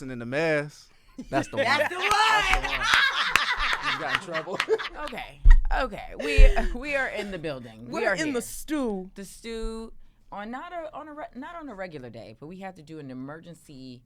listening to Mess, that's the one. That's the one. You got in trouble. Okay. We are in the building. We're we are in here. the stew. The stew on not on a regular day, but we had to do an emergency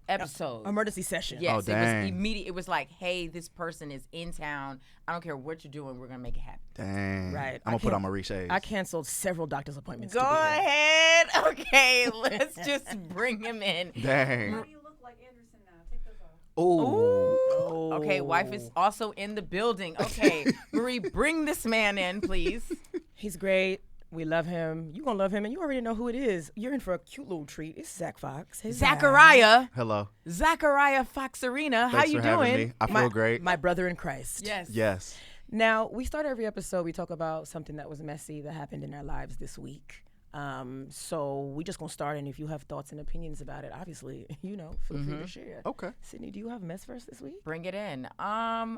episode. Emergency session. Yes, Oh, dang. It was immediate. It was like, hey, this person is in town. I don't care what you're doing. We're gonna make it happen. Dang. Right. I'm gonna put on Marie shades. I canceled several doctor's appointments. Go to be here. ahead. Okay, let's just bring him in. Dang. How do you look like Anderson now? Take those off. Ooh. Oh. Okay, wife is also in the building. Okay, Marie, bring this man in, please. He's great. We love him. You gonna love him, and you already know who it is. You're in for a cute little treat. It's Zack Fox. Hey, Zack. Zachariah Foxarina. How Thanks you for having doing? me. I feel great. My brother in Christ. Yes. Yes. Now, we start every episode, we talk about something that was messy that happened in our lives this week. So we just gonna start, and if you have thoughts and opinions about it, obviously, feel free to share. Okay. Sydney, do you have mess verse this week? Bring it in. I'm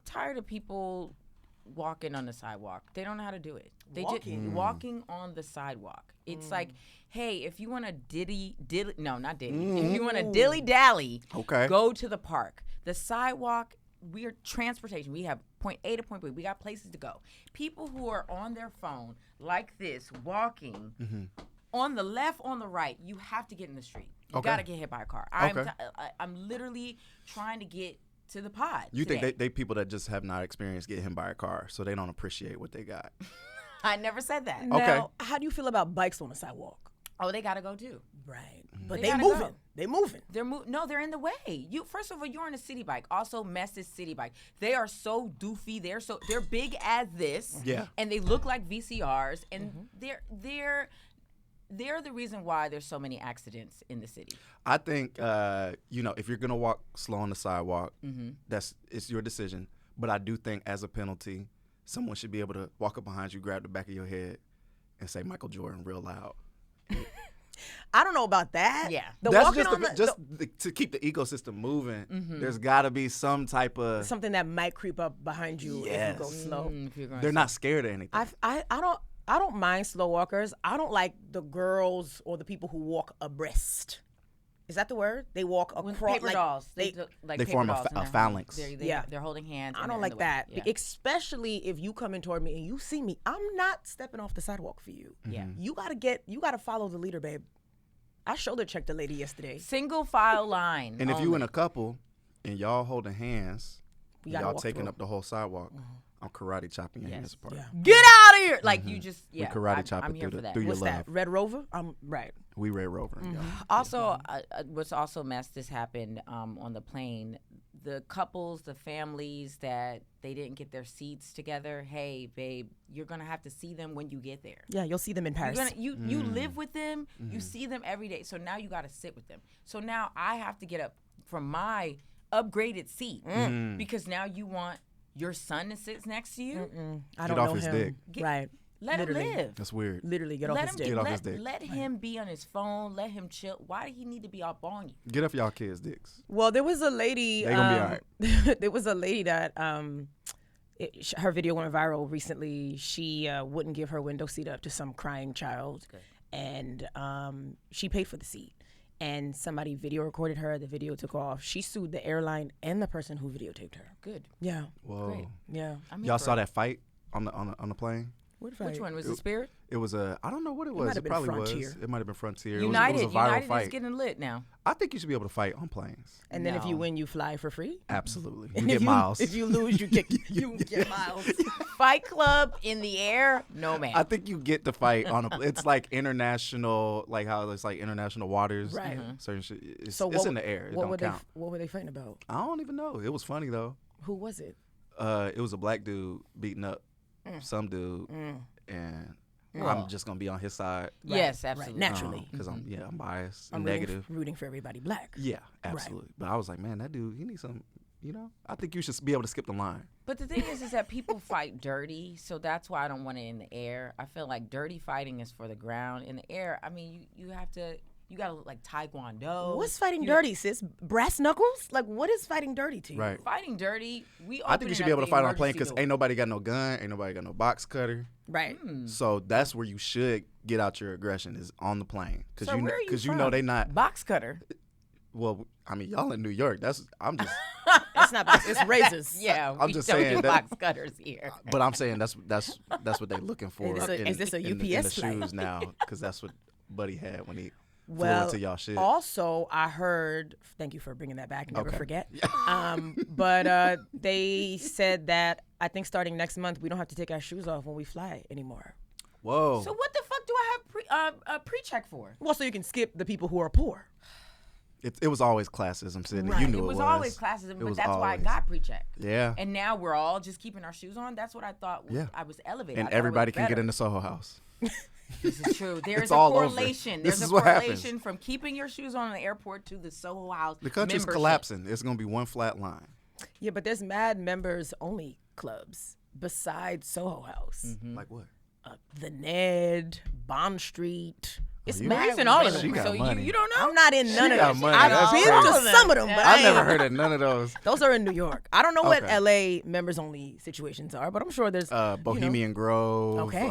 tired of people walking on the sidewalk. They don't know how to do it. They just walking on the sidewalk. It's like, hey, if you want to if you want to dilly dally, Okay. go to the park. The sidewalk, we are transportation. We have point A to point B. We got places to go. People who are on their phone like this, walking on the left, on the right, you have to get in the street. You Okay. got to get hit by a car. Okay. I'm literally trying to get to the pod. You today. think they people that just have not experienced getting hit by a car, so they don't appreciate what they got. I never said that. Okay. Now, how do you feel about bikes on the sidewalk? Oh, they gotta go too. Right. But They they gotta moving. go. They moving. They're in the way. You first of all, you're on a city bike. Also, Mess's city bike. They are so doofy. They're big as this. Yeah. And they look like VCRs. And they're the reason why there's so many accidents in the city. I think if you're gonna walk slow on the sidewalk, it's your decision. But I do think as a penalty, someone should be able to walk up behind you, grab the back of your head, and say Michael Jordan real loud. I don't know about that. Yeah. That's to keep the ecosystem moving. There's got to be some type of something that might creep up behind you if you go slow. If you're going They're not scared of anything. I don't mind slow walkers. I don't like the girls or the people who walk abreast. Is that the word? They walk with across paper dolls. They They form a phalanx. They're holding hands. I and don't they're in like the way. that, Yeah. especially if you come in toward me and you see me. I'm not stepping off the sidewalk for you. Yeah. You gotta follow the leader, babe. I shoulder checked the lady yesterday. Single file line. And if you only. in a couple and y'all holding hands, We gotta y'all walk taking through. up the whole sidewalk, I'm karate chopping your hands apart. Yeah. Get out of here! Like you just karate chop I'm it here through for that. your What's love. that? Red Rover? I'm right. We Red Rover. y'all. Also, what's also messed this happened on the plane. The couples, the families that they didn't get their seats together. Hey, babe, you're gonna have to see them when you get there. Yeah, you'll see them in Paris. You live with them. You see them every day. So now you got to sit with them. So now I have to get up from my upgraded seat because now you want your son to sit next to you. I Get don't off know his him. dick. Right. Let Literally. him live. That's weird. Literally get off his dick. Get off his dick. Let him be on his phone. Let him chill. Why do he need to be up on you? Get off y'all kids' dicks. Well, there was a lady. They gonna be all right. There was a lady that her video went viral recently. She wouldn't give her window seat up to some crying child, and she paid for the seat. And somebody video recorded her. The video took off. She sued the airline and the person who videotaped her. Good. Yeah. Whoa. Great. Yeah. Y'all saw that fight on the plane? Which one was the Spirit? It was I don't know what it was. might have been probably Frontier. was. It might have been Frontier. United. It was a viral United fight. is getting lit now. I think you should be able to fight on planes. And then if you No. win, you fly for free. Absolutely. You And get miles. If you lose, you get miles. Fight Club in the air? No, man. I think you get to fight on a. It's like international, like how it's like international waters. Right. Certain shit. It's So in the air. It don't count. What were they fighting about? I don't even know. It was funny though. Who was it? It was a black dude beating up some dude, and I'm just gonna be on his side. Yes, Right, absolutely. naturally. Because I'm biased I'm and negative. rooting for everybody black. Yeah, absolutely. But I was like, man, that dude, he needs some. I think you should be able to skip the line. But the thing is that people fight dirty, so that's why I don't want it in the air. I feel like dirty fighting is for the ground. In the air, I mean, you gotta look like Taekwondo. What's fighting dirty, sis? Brass knuckles? Like, what is fighting dirty to you? Right. Fighting dirty? I think you should be able to fight on a plane because ain't nobody got no gun, ain't nobody got no box cutter. Right. So that's where you should get out your aggression is on the plane So where are you because you from? know they not. Box cutter. Well, I mean, y'all in New York. I'm just. It's not box. It's razors. Yeah, I'm we just don't saying do that- box cutters here. But I'm saying that's what they're looking for. Is this a in the UPS flight? shoes now? Because that's what Buddy had when he flew Well, into y'all shit. also, I heard, thank you for bringing that back, never Okay. forget. But they said that I think starting next month, we don't have to take our shoes off when we fly anymore. Whoa. So what the fuck do I have a pre-check for? Well, so you can skip the people who are poor. It was always classism, Sydney. Right. You knew It was always classism, It but was that's why I always. got pre-check. Yeah. And now we're all just keeping our shoes on. That's what I thought. Yeah. I was elevated. And I thought it was everybody can get better. in the Soho House. This is true. There's It's a all over. correlation. This There's is a what happens. correlation from keeping your shoes on in the airport to the Soho House. The country's membership. collapsing. It's going to be one flat line. Yeah, but there's mad members only clubs besides Soho House. Like what? The Ned, Bond Street. It's you- mad. Marie's in all of She them. got So money. you don't know? I'm not in none of got them. money. I've That's been crazy. to some of them, but I I've never ain't- heard of none of those. Those are in New York. I don't know what Okay. LA members only situations are, but I'm sure there's Bohemian Grove. Okay.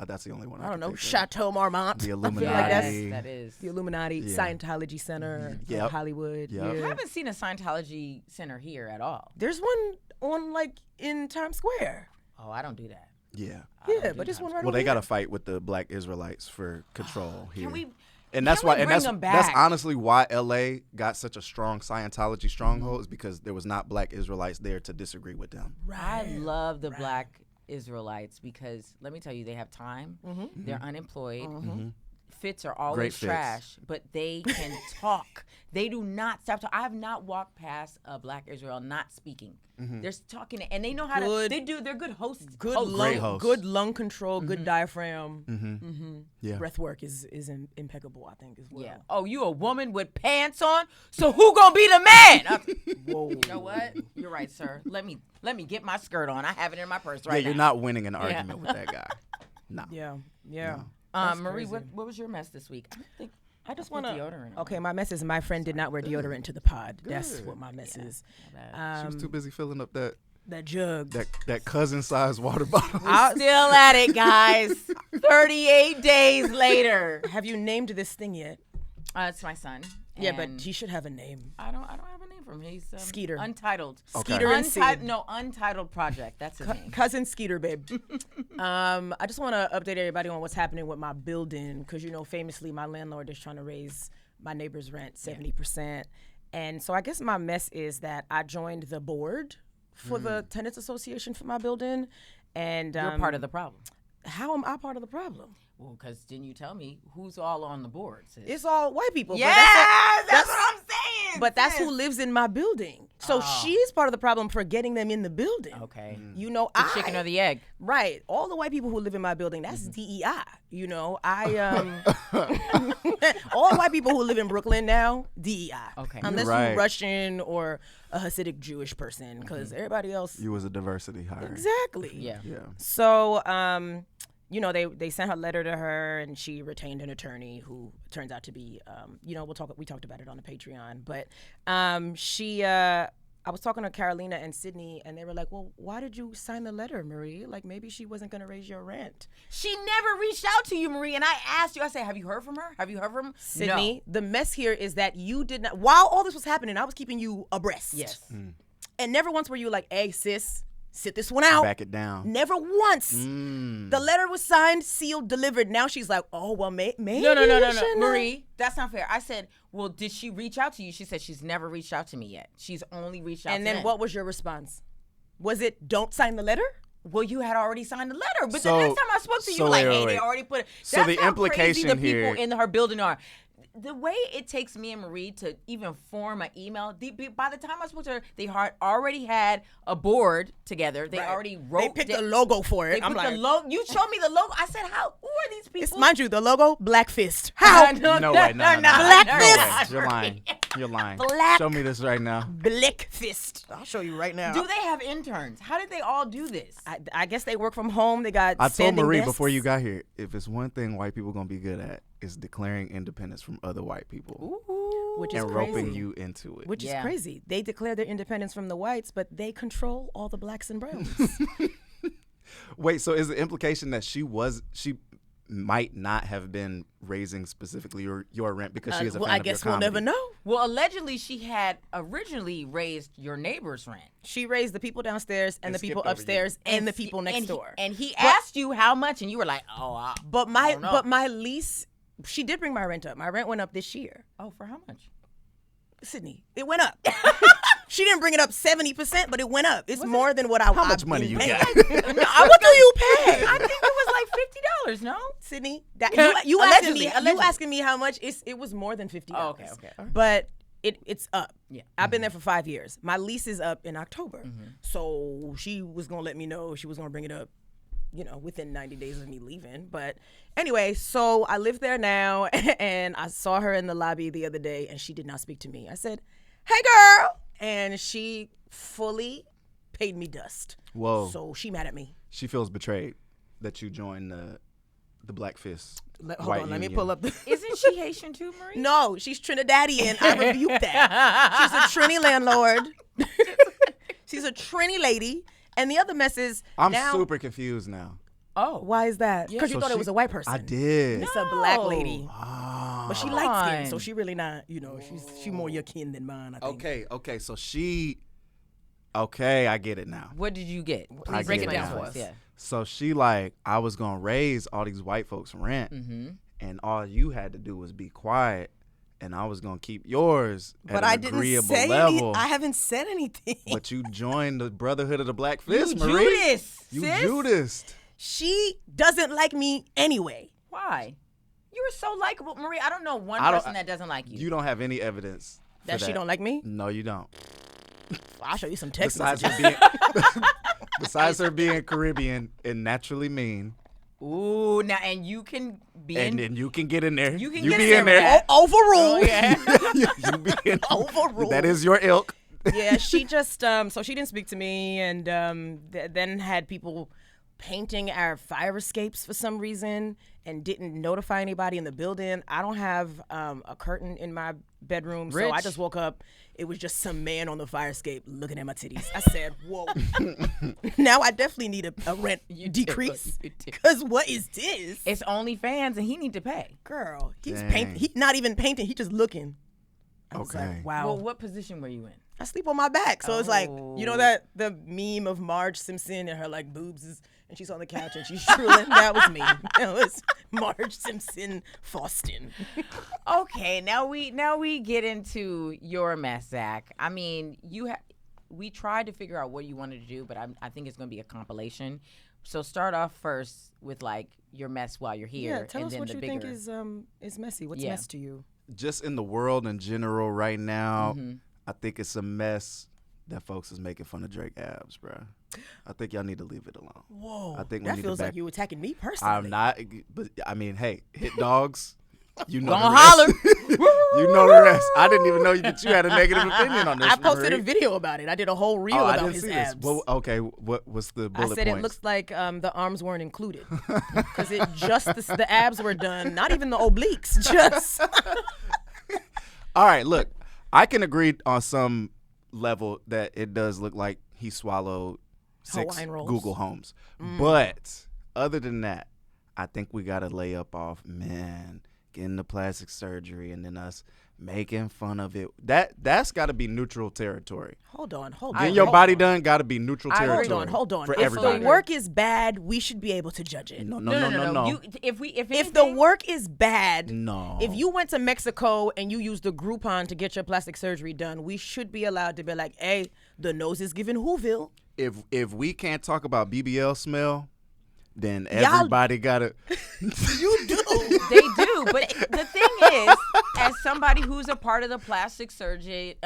That's the only one. I don't know, can think of. Chateau Marmont. The I feel like Illuminati. that's That is. the Illuminati, Yeah. Scientology Center, Yep. of Hollywood. Yep. I Yeah. haven't seen a Scientology center here at all. There's one on like in Times Square. Oh, I don't do that. Yeah. Yeah, but this one right Well, over they got here. to fight with the Black Israelites for control here. Can we? And that's can why, we and bring that's them that's back? honestly why LA got such a strong Scientology stronghold is because there was not Black Israelites there to disagree with them. I love the Black Israelites because let me tell you, they have time. They're unemployed. Fits are always Great fits. trash, but they can talk. They do not stop talking. I have not walked past a Black Israel not speaking. They're talking, and they know how Good. to. They're good hosts. Good hosts. Great lung, host. good lung control, good diaphragm. Yeah. Breath work is impeccable, I think, as well. Yeah. Oh, you a woman with pants on? So who gonna be the man? Whoa. You know what? You're right, sir. Let me get my skirt on. I have it in my purse Yeah, right you're now. not winning an argument with that guy. No. Yeah, yeah. No. That's Marie, crazy. what was your mess this week? I don't think I just put want to. deodorant on. Okay, my mess is my friend did not wear deodorant to the pod. That's what my mess is. She was too busy filling up that Jug. cousin-sized water bottle. Still at it, guys. 38 days later. Have you named this thing yet? It's my son. Yeah, but and he should have a name. I don't have a name for him. He's Skeeter. Untitled. Skeeter and Sid. Untitled Project. That's his name. Cousin Skeeter, babe. I just want to update everybody on what's happening with my building because, famously, my landlord is trying to raise my neighbor's rent 70%. And so I guess my mess is that I joined the board for the Tenants Association for my building. And You're part of the problem. how am I part of the problem? Well, because didn't you tell me who's all on the board? Sis? It's all white people. Yeah, but that's what I'm saying. But that's sis. who lives in my building. So she's part of the problem for getting them in the building. Okay. The The chicken or the egg? Right. All the white people who live in my building, that's DEI. All white people who live in Brooklyn now, DEI. Okay. Unless Right. you're Russian or a Hasidic Jewish person, because everybody else. You was a diversity hire. Exactly. Yeah. Yeah. So, they sent a letter to her, and she retained an attorney who turns out to be, we talked about it on the Patreon, but I was talking to Carolina and Sydnee, and they were like, well, why did you sign the letter, Marie? Like, maybe she wasn't going to raise your rent. She never reached out to you, Marie, and I asked you. I said, "Have you heard from her? Have you heard from Sydnee, the mess here is that you did not, while all this was happening, I was keeping you abreast. Yes. And never once were you like, hey, sis, sit this one out. Back it down. Never once. The letter was signed, sealed, delivered. Now she's like, oh, well, maybe. No, you shouldn't Marie, that's not fair. I said, well, did she reach out to you? She said she's never reached out to me yet. She's only reached out And to then them. what was your response? Was it, don't sign the letter? Well, you had already signed the letter. But So- the next time I spoke to you, so like, wait, hey, wait, they wait. already put it. So That's the how implication crazy the here- people in her building are. The way it takes me and Marie to even form an email, by the time I spoke to her, they already had a board together. They already wrote. They picked a logo for it. They I'm put like, the logo. You showed me the logo. I said, how? Who are these people? it's, mind you, the logo, Black Fist. How? No way. No. Black No fist. way. You're lying. You're lying. Black- Show me this right now. Black Fist. I'll show you right now. Do they have interns? How did they all do this? I guess they work from home. They got I told standing Marie desks. before you got here, if it's one thing white people gonna be good at, is declaring independence from other white people Which is and crazy. roping you into it. Which is Yeah. crazy. They declare their independence from the whites, but they control all the blacks and browns. Wait, so is the implication that might not have been raising specifically your rent because she is a fan I of your guess we'll comedy. never know. Well, allegedly, she had originally raised your neighbor's rent. She raised the people downstairs and the people skipped over upstairs and the people next door. And he asked you how much, and you were like, I But don't know. my lease, she did bring my rent up. My rent went up this year. Oh, for how much? Sydney, it went up. She didn't bring it up 70%, but it went up. It's more than what I. How much money you got? What do you pay? I think it was like $50, no? Sydney, you asking me? Allegedly. You asking me how much? It was more than $50. Oh, okay. All right. But it's up. Yeah. I've been there for 5 years. My lease is up in October, so she was gonna let me know she was gonna bring it up, within 90 days of me leaving. But anyway, so I live there now, and I saw her in the lobby the other day, and she did not speak to me. I said, "Hey, girl," and she fully paid me dust. Whoa. So she mad at me. She feels betrayed that you joined the Black Fist. Hold on, let me pull up the. Isn't she Haitian too, Marie? No, she's Trinidadian. I rebuke that. She's a Trini landlord. She's a Trini lady. And the other mess is I'm now, super confused now. Oh. why is that? Because you So thought it she- was a white person. I did. It's a black lady. Oh. But she Come light skinned, on. so she really not, she more your kin than mine, I think. Okay. So I get it now. What did you get? I Please break get it it down now. for us. Yeah. So she I was gonna raise all these white folks' rent, and all you had to do was be quiet, and I was gonna keep yours at But an I didn't agreeable say level. I haven't said anything. But you joined the Brotherhood of the Black Fist, You Marie. Judas, You sis. Judas. She doesn't like me anyway. Why? You were so likable, Marie. I don't know one I don't- person that doesn't like you. You don't have any evidence for That she don't like me? No, you don't. I'll show you some text Besides messages. her being Caribbean and naturally mean, Ooh, now and you can be and in. then you can get in there. You can you get be in there with that. Overruled. you be in. Overruled. That is your ilk. Yeah, she just so she didn't speak to me, and then had people painting our fire escapes for some reason and didn't notify anybody in the building. I don't have a curtain in my bedroom, so I Rich. just woke up. It was just some man on the fire escape looking at my titties. I said, "Whoa!" Now I definitely need a rent decrease You do. because what is this, It's OnlyFans, and he need to pay. girl? He's Dang. painting. He not even painting. He just looking. I was Okay. like, wow. Well, what position were you in? I sleep on my back. So it's like, you know Oh. that the meme of Marge Simpson and her like boobs is, and she's on the couch and she's drooling? That was me. That was Marge Simpson Faustin. Okay, now we get into your mess, Zach. I mean, we tried to figure out what you wanted to do, but I think it's going to be a compilation. So start off first with like your mess while you're here, Yeah, tell and us then what the you bigger. think is messy. What's Yeah. mess to you? Just in the world in general right now, I think it's a mess that folks is making fun of Drake abs, bro. I think y'all need to leave it alone. Whoa, I think we that need feels to back. like you attacking me personally. I'm not, but I mean, hey, hit dogs. You know Gonna the rest. holler. You know the rest. I didn't even know that you had a negative opinion on this. I posted Marie. a video about it. I did a whole reel Oh, I about didn't his see abs. this. Well, okay, what's the bullet I said points? it looks like the arms weren't included because it just the abs were done, not even the obliques, just. All right, look, I can agree on some level that it does look like he swallowed 6 Hawaiian rolls. Google Homes. But other than that, I think we got to lay up off, man, getting the plastic surgery and then us making fun of it. That's got to be neutral territory. Hold on. Getting your body done got to be neutral I agree. territory. Hold on. For If everybody. the work is bad, we should be able to judge it. No. You, if If the anything- work is bad, No. if you went to Mexico and you used the Groupon to get your plastic surgery done, we should be allowed to be like, hey, the nose is giving Whoville. If we can't talk about BBL smell, then everybody got to. You do. They do, but the thing is, as somebody who's a part of the plastic surgery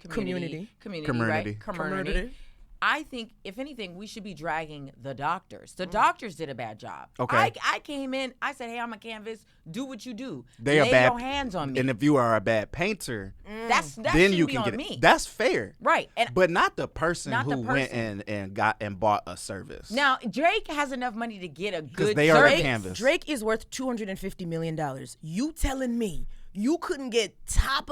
community, right? Community. I think, if anything, we should be dragging the doctors. The doctors did a bad job. Okay. I came in, I said, hey, I'm a canvas. Do what you do. They are Lay bad. your hands on me. And if you are a bad painter, that then should you be can on get me. it. That's fair. Right. And But not the person Not who the went person. and got and bought a service. now, Drake has enough money to get a good they are the service. canvas. Drake is worth $250 million. You telling me you couldn't get top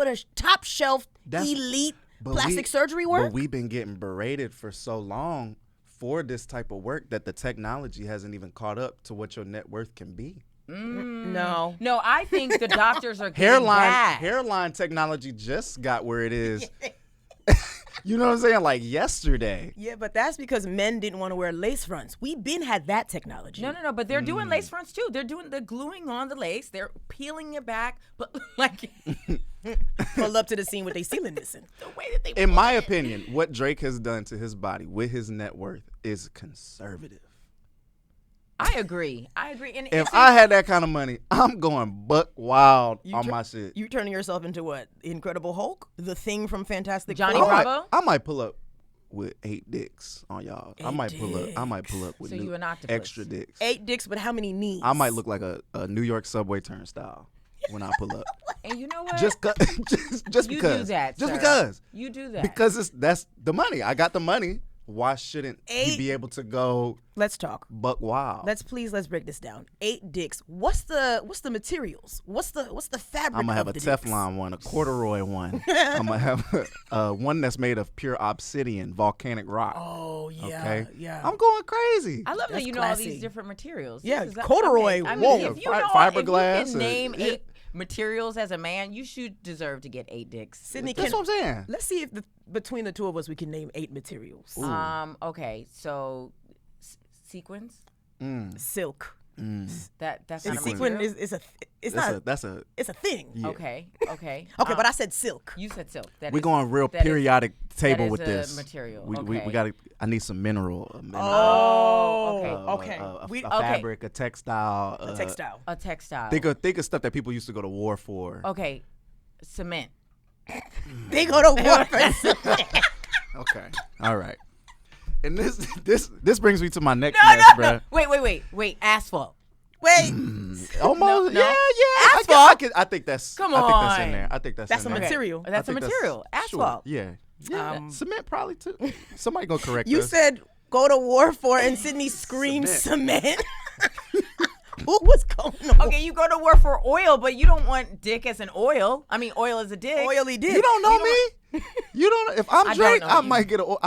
shelf That's- elite But plastic we- surgery work? But we've been getting berated for so long for this type of work that the technology hasn't even caught up to what your net worth can be. No, I think the doctors are getting bad. Hairline technology just got where it is. You know what I'm saying? Like yesterday. Yeah, but that's because men didn't want to wear lace fronts. We been had that technology. No, but they're doing lace fronts too. They're gluing on the lace. They're peeling it back, but like pull up to the scene with their ceiling missing. the way that they. In my opinion, what Drake has done to his body with his net worth is conservative. I agree. And If I had that kind of money, I'm going buck wild on my shit. You turning yourself into what? Incredible Hulk? The Thing from Fantastic Johnny Four? Bravo? I might pull up with 8 dicks on y'all. I might pull up with So you an octopus. extra dicks. 8 dicks, but how many knees? I might look like a New York subway turnstile when I pull up. And you know what? just you because. do that. Just sir. because. You do that. Because that's the money. I got the money. Why shouldn't he 8 be able to go Let's talk. buck wild? Let's break this down. 8 dicks. What's the materials? What's the fabric? I'm gonna have of a the Teflon dicks? one, a corduroy one. I'm gonna have one that's made of pure obsidian, volcanic rock. Oh yeah, Okay? yeah. I'm going crazy. I love that That's you know all classy. these different materials. Yeah, This is- corduroy, I mean, whoa. if you know, Fiberglass if you can name and- 8 materials as a man, you should deserve to get 8 dicks. Sydney, That's what I'm saying. let's see if between the two of us we can name 8 materials. Okay, so sequins. Silk. That's And not a sequin material? it's a thing. Yeah. Okay. Okay, but I said silk. You said silk. That We're is- going real that is- periodic table that with is a this. material. We Okay. got to. I need some mineral. okay. We- A fabric, a textile. A textile. A textile. Think of stuff that people used to go to war for. Okay. Cement. They go to war for cement. Okay. All right. And this brings me to my next mess, bruh. Wait. Asphalt. Wait, Almost. No. Yeah. Asphalt. I think that's. Come I think that's in on. there. I think that's That's in a there. material. That's a I think material. sure. Asphalt. Yeah. Cement probably too. Somebody gonna correct you us. said go to war for, and Sydney screamed cement. What's going on? Okay, you go to war for oil, but you don't want dick as an oil. I mean, oil as a dick. Oily dick. You don't know me. You don't. If I'm I don't Drake, know I you.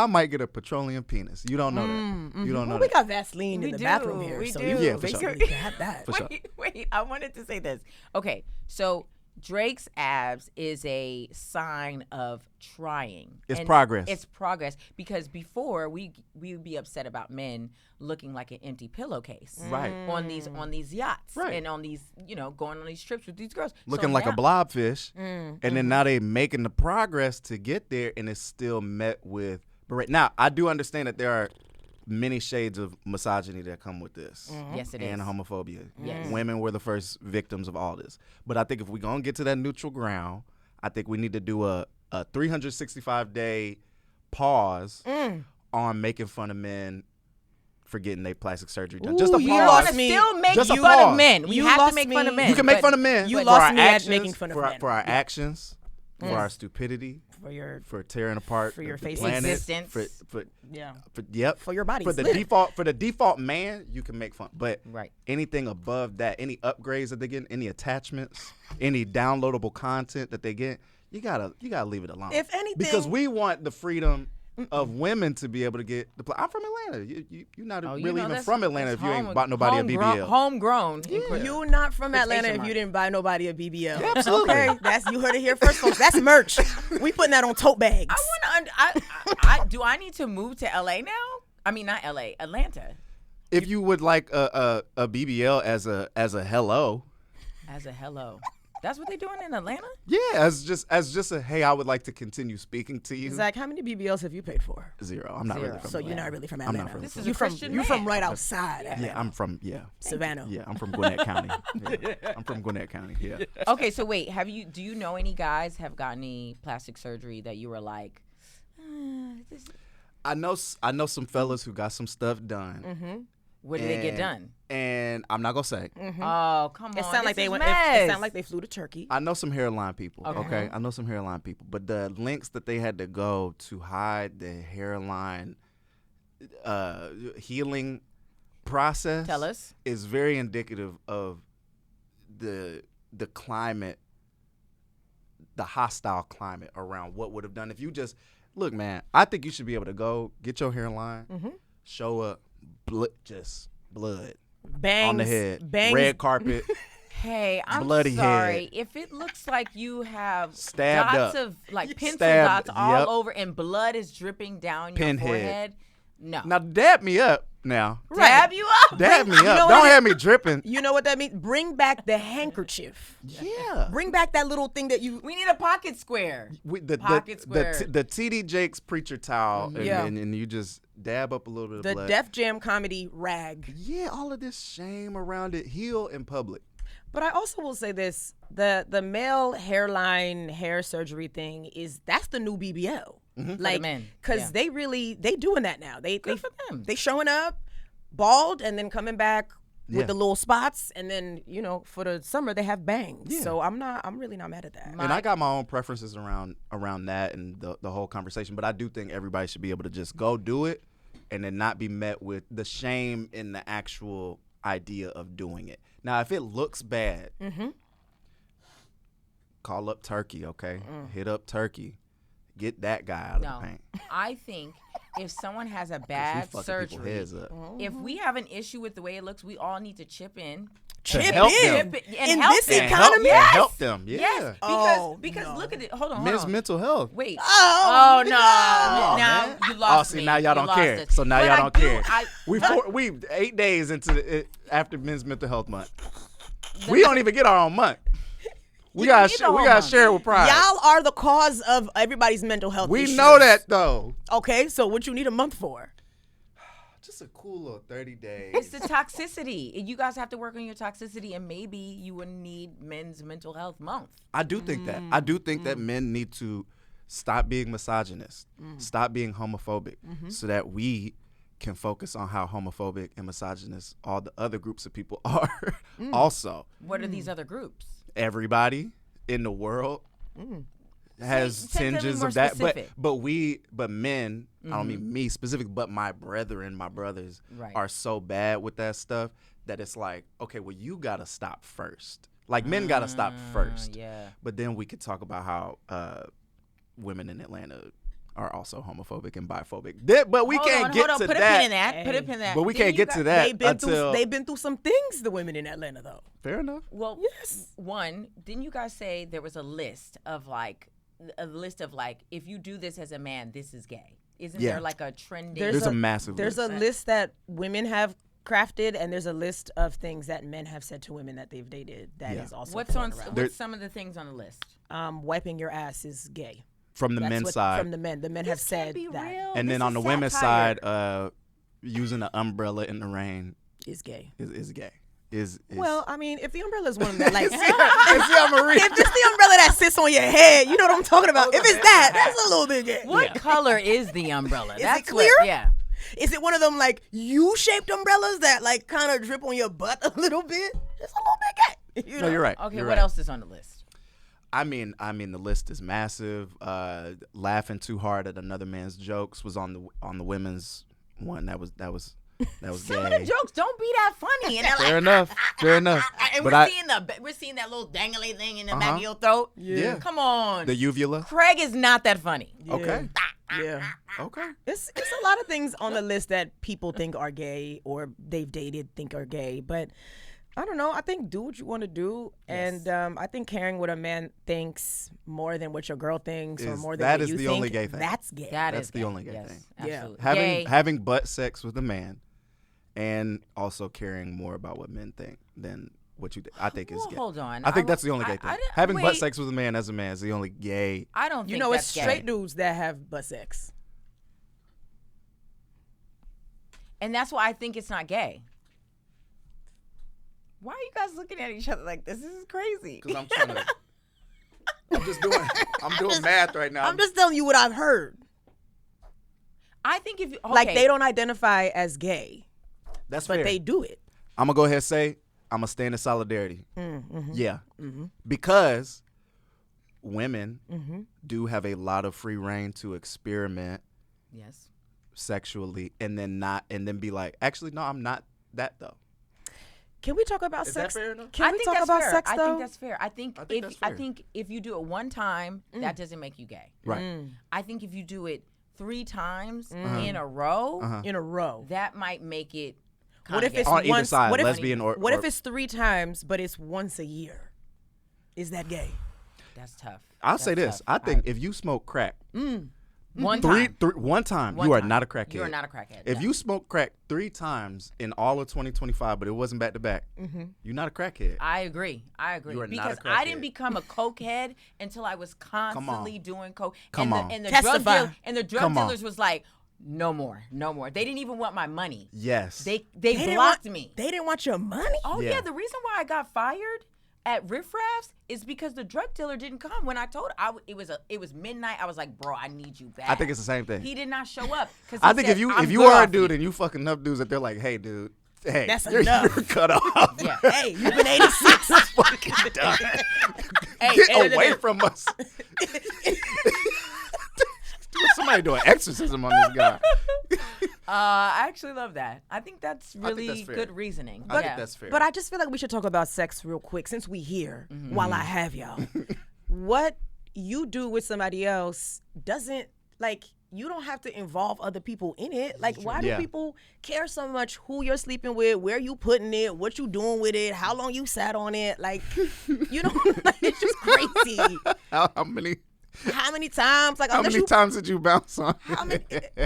might get a petroleum penis. You don't know that. You don't know Well, we that. got Vaseline We in the do, bathroom here, we so do. you Yeah, for sure. basically can have that. For sure. Wait, I wanted to say this. Okay, so Drake's abs is a sign of trying. It's And progress. It's progress because before we would be upset about men looking like an empty pillowcase, Right. On these yachts, Right. and on these going on these trips with these girls, Looking So like a now- blobfish, and then now they making the progress to get there, and it's still met with. But now I do understand that there are many shades of misogyny that come with this. Yes, it and is. homophobia. Yes. Women were the first victims of all this. But I think if we're gonna get to that neutral ground, I think we need to do a 365-day pause on making fun of men for getting their plastic surgery done. Just a Ooh, you pause. want lost to me. still make Just a fun pause. of men. We You have to lost make me. fun of men. You can make but- fun of men. You for lost our me at actions, making fun of men. For our actions, for our stupidity, For your for tearing apart For your the face planet, existence. for yeah. yep, For your body for the slip. default man, you can make fun. But Right. anything above that, any upgrades that they get, any attachments, any downloadable content that they get, you gotta leave it alone. If anything- because we want the freedom of women to be able to get the. I'm from Atlanta. You're not Oh, you really know, even that's- from Atlanta that's if you ain't home- bought nobody a BBL. Homegrown. You're not from Atlanta Quotation if you mark. didn't buy nobody a BBL. Yeah, absolutely. Okay, you heard it here first, folks. That's merch. We putting that on tote bags. Do I need to move to LA now? I mean, not LA, Atlanta. If you would like a BBL as a hello. As a hello. That's what they're doing in Atlanta? Yeah, as just a hey, I would like to continue speaking to you. Zach, how many BBLs have you paid for? 0. I'm not Zero. really from So you're Atlanta. not really from I'm Atlanta. not from This is you a from Christian you man. from right outside. Yeah, I'm from Savannah. Yeah, I'm from Gwinnett County. Yeah, I'm from Gwinnett County. Yeah. Okay, so wait, do you know any guys have gotten any plastic surgery that you were like, this, I know some fellas who got some stuff done. Mm-hmm. what did they get done? And I'm not gonna say. Oh, come on. It sounded like this they is went. It mess. sounded like they flew to Turkey. I know some hairline people. Okay. Okay. I know some hairline people, but the lengths that they had to go to hide the hairline healing process. Tell us. Is very indicative of the climate, the hostile climate around what would have done if you just look, man. I think you should be able to go get your hairline, show up, just blood Bangs on the head, bangs. red carpet. Hey, I'm Bloody sorry. head. If it looks like you have Stabbed dots up. of like pencil Stabbed, dots all yep. over and blood is dripping down your Pinhead. forehead, no. Now dab me up now. Dab you up. Dab me up. know Don't what have me dripping. You know what that means? Bring back the handkerchief. Yeah. Bring back that little thing that you. We need a pocket square. Pocket square. The TD Jakes preacher towel, Yeah. and you just dab up a little bit of The blood. Def Jam comedy rag. Yeah, all of this shame around it. Heal in public. But I also will say this: the male hairline hair surgery thing that's the new BBL. Like, men. because they doing that now. They Good for them. They showing up bald and then coming back Yeah. with the little spots, and then for the summer they have bangs. Yeah. So I'm really not mad at that. And I got my own preferences around that and the whole conversation. But I do think everybody should be able to just go do it and then not be met with the shame in the actual idea of doing it. Now, if it looks bad, call up Turkey, okay? Hit up Turkey. Get that guy out of the paint. I think if someone has a We bad fucking people's surgery, heads up. if we have an issue with the way it looks, we all need to chip in. To Chip help in. them. And In help this them. And help, economy? and help them. Yeah. Yes, because no. look at it. Hold on. Men's mental health. Wait. Oh, no. no. Now man. you lost see, me. now y'all You don't lost care. it. So now But y'all I don't do- care. We 8 days into it after Men's Mental Health Month. We don't even get our own month. We gotta share it with pride. Y'all are the cause of everybody's mental health We issues. know that though. Okay, so what you need a month for? Just a cool little 30 days. It's the toxicity. You guys have to work on your toxicity, and maybe you would need Men's Mental Health Month. I do think that. I do think that men need to stop being misogynist, stop being homophobic, so that we can focus on how homophobic and misogynist all the other groups of people are also. What are these other groups? Everybody in the world has Say something tinges more of that. specific. But men, I don't mean me specific, but my brothers Right. are so bad with that stuff that it's like, okay, well, you got to stop first. Like, men got to stop first. Yeah. But then we could talk about how women in Atlanta are also homophobic and biphobic. But we can't get to Put that. a pin in that. Put a pin in that. But we Then can't you get to got- that They've been through some things, the women in Atlanta, though. Fair enough. Well, Yes. one, didn't you guys say there was a list of like, if you do this as a man, this is gay? Isn't Yeah. there like a trending? There's a massive There's list. a list that women have crafted, and there's a list of things that men have said to women that they've dated that is also What's on? floating around. What's some of the things on the list? Wiping your ass is gay. From the That's men's what- side. From the men. The men have This can't said be that real. And This then on is the women's satire. side, using an umbrella in the rain is gay. is gay. Is Well, I mean, if the umbrella is one of them, like, It's Marie. if it's the umbrella that sits on your head, you know what I'm talking about. If it's that, that's a little bit gay. What color is the umbrella? Is That's it clear? What, yeah. Is it one of them like U-shaped umbrellas that like kind of drip on your butt a little bit? It's a little bit gay. You No, know? you're right. Okay. You're What right. else is on the list? I mean, the list is massive. Laughing too hard at another man's jokes was on the women's one. That was Some gay. of the jokes don't be that funny, and they're Fair like, enough. Fair enough. and But we're seeing that little dangly thing in the back of your throat. Yeah. Come on. The uvula. Craig is not that funny. Okay. Yeah. Okay. It's a lot of things on the list that people think are gay or they've dated think are gay, but I don't know. I think do what you want to do, and I think caring what a man thinks more than what your girl thinks or more than that what is you the think. only gay thing. That's gay. That's the only gay yes, thing. Yeah. Absolutely. Having butt sex with a man, and also caring more about what men think than what you think. I think is Well, gay. hold on. I think I- that's the only I- gay thing. I didn't- Having butt wait. sex with a man as a man is the only gay. I don't think You know, it's that's straight gay. dudes that have butt sex. And that's why I think it's not gay. Why are you guys looking at each other like this? This is crazy. Because I'm trying to. I'm doing math right now. I'm just telling you what I've heard. I think if you okay, Like they don't identify as gay, That's but fair. they do it. I'm gonna go ahead and say I'm gonna stand in solidarity. Mm-hmm. Yeah, because women do have a lot of free reign to experiment yes. sexually, and then be like, actually, no, I'm not that though. Can we talk about Is that sex? fair enough? Can I we think talk that's about fair. sex I though? think that's fair. I think that's fair. if you do it one time, that doesn't make you gay. Right. I think if you do it 3 times in a row, in a row, that might make it. What if it's on either once, side, what if, lesbian or what if it's 3 times, but it's once a year? Is that gay? That's tough. I'll say this. I think if you smoke crack, One time, you are not a crackhead. You are not a crackhead. If you smoke crack 3 times in all of 2025, but it wasn't back to back, you're not a crackhead. I agree. You are not a because crackhead. I didn't become a cokehead until I was constantly doing coke. Come on. And the Testify. drug dealers was like, no more. They didn't even want my money. Yes. They blocked me. They didn't want your money? Oh Yeah. yeah, the reason why I got fired at Riff Raffs is because the drug dealer didn't come. When I told it was midnight, I was like, bro, I need you back. I think it's the same thing. He did not show up. I think if you are a dude and you fucking enough dudes that they're like, hey, dude, hey, That's you're enough. cut off. Yeah. Hey, you've been 86. That's fucking done. Hey, Get away from us. Somebody do an exorcism on this guy. I actually love that. I think that's I think really that's fair. good reasoning. I think that's fair. But I just feel like we should talk about sex real quick since we here while I have y'all. What you do with somebody else doesn't, like, you don't have to involve other people in it. Like, why do Yeah. people care so much who you're sleeping with, where you putting it, what you doing with it, how long you sat on it? Like, you know, like, it's just crazy. How many times? Like, times did you bounce on?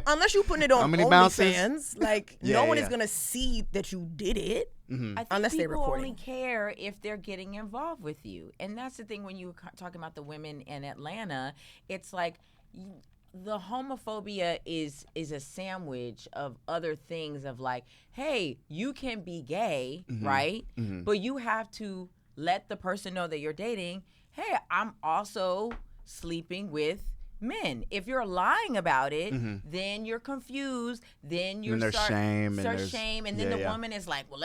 Unless you putting it on How many bounces? OnlyFans, like, Yeah, no one yeah. is gonna see that you did it. I think Unless they're people recording. only care if they're getting involved with you. And that's the thing when you were talking about the women in Atlanta, it's like the homophobia is a sandwich of other things of like, hey, you can be gay, right? But you have to let the person know that you're dating, hey, I'm also sleeping with men. If you're lying about it, then you're confused. Then you're there's shame, and then the woman is like, well,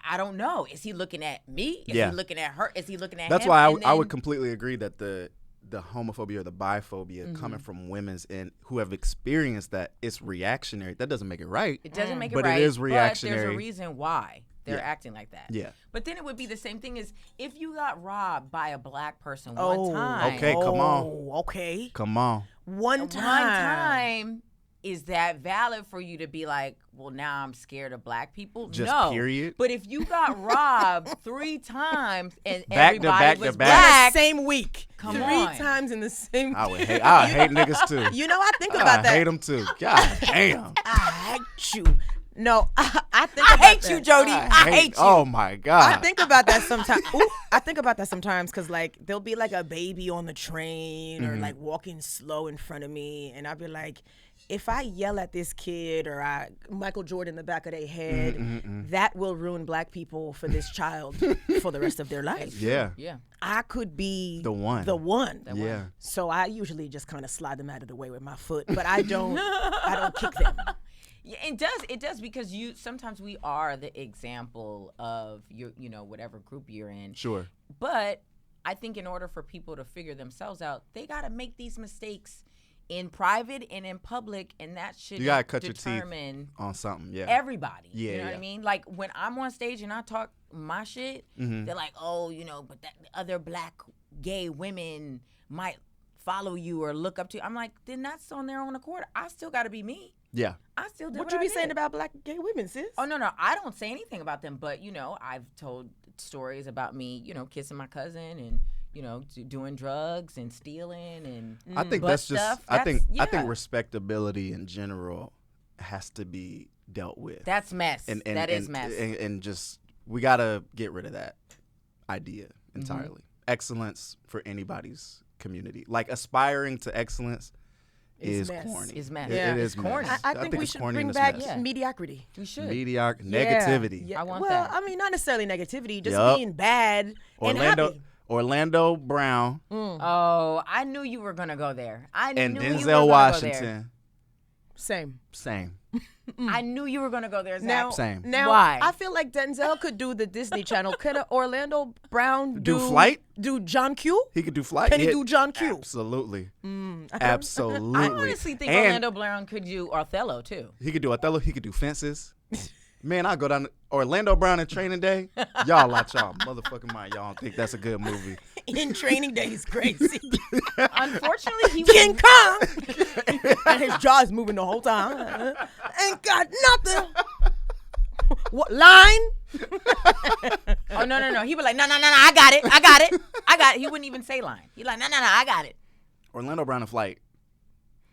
I don't know. Is he looking at me? Is Yeah. he looking at her? Is he looking at That's him? why And I then- would completely agree that the homophobia or the biphobia coming from women's and who have experienced that, it's reactionary. That doesn't make it right. It doesn't make it but right. it is But there's reactionary. a reason why they're Yeah. acting like that. Yeah. But then it would be the same thing as if you got robbed by a black person Oh, one time. okay, come on. Okay. Come on. One One time. time, is that valid for you to be like, well, now I'm scared of black people? Just no. period? But if you got robbed 3 times and Back to everybody back to was back. black, Same week. Come 3 on. times in the same I would hate niggas too. You know, I think about I that. hate them too. God damn. I hate you. No, I think I about hate that. you, Jody. I hate you. Oh my God. I think about that sometimes. I think about that sometimes because, like, there'll be like a baby on the train or like walking slow in front of me, and I'll be like, if I yell at this kid or I Michael Jordan in the back of their head, that will ruin black people for this child for the rest of their life. Yeah. Yeah. I could be The one. Yeah. So I usually just kind of slide them out of the way with my foot, but I don't kick them. Yeah, it does because sometimes we are the example of your, whatever group you're in. Sure. But I think in order for people to figure themselves out, they got to make these mistakes in private and in public, and that should You gotta cut your teeth determine on something. Yeah. everybody. Yeah, You know what yeah. I mean? Like when I'm on stage and I talk my shit, they're like, oh, but that other black gay women might follow you or look up to you. I'm like, then that's on their own accord. I still got to be me. Yeah. I still do What what you I be did. saying about black gay women, sis? Oh, no. I don't say anything about them. But, I've told stories about me, kissing my cousin and, doing drugs and stealing and I think butt that's just. stuff. I think Yeah. respectability in general has to be dealt with. That's mess. That is mess. And just we gotta get rid of that idea entirely. Excellence for anybody's community, like aspiring to excellence, is mess. corny. Is mess. It Yeah. is It's corny. mess. I think we it's should corny bring and it's back mess. mediocrity. We should. Mediocre Yeah. negativity. Yeah. I want well, that. I mean, not necessarily negativity, just Yup. being bad and happy. Orlando Brown Oh, I knew you were going to go there. I and knew you were Denzel gonna go there. Washington. Same. Same. I knew you were going to go there, Zach. Now, Same. now Why? I feel like Denzel could do the Disney Channel. Could Orlando Brown Do Flight? Do John Q? He could do Flight. Can he Yeah. do John Q? Absolutely. I Absolutely. I honestly think And Orlando Brown could do Othello, too. He could do Othello. He could do Fences. Man, I go down to Orlando Brown in Training Day. Y'all out y'all motherfucking mind. Y'all don't think that's a good movie. in Training Day is crazy. Unfortunately, he King Kong, and his jaw is moving the whole time. Ain't got nothing. What line? Oh no. He was like, no. I got it. He wouldn't even say line. He like, no. I got it. Orlando Brown in Flight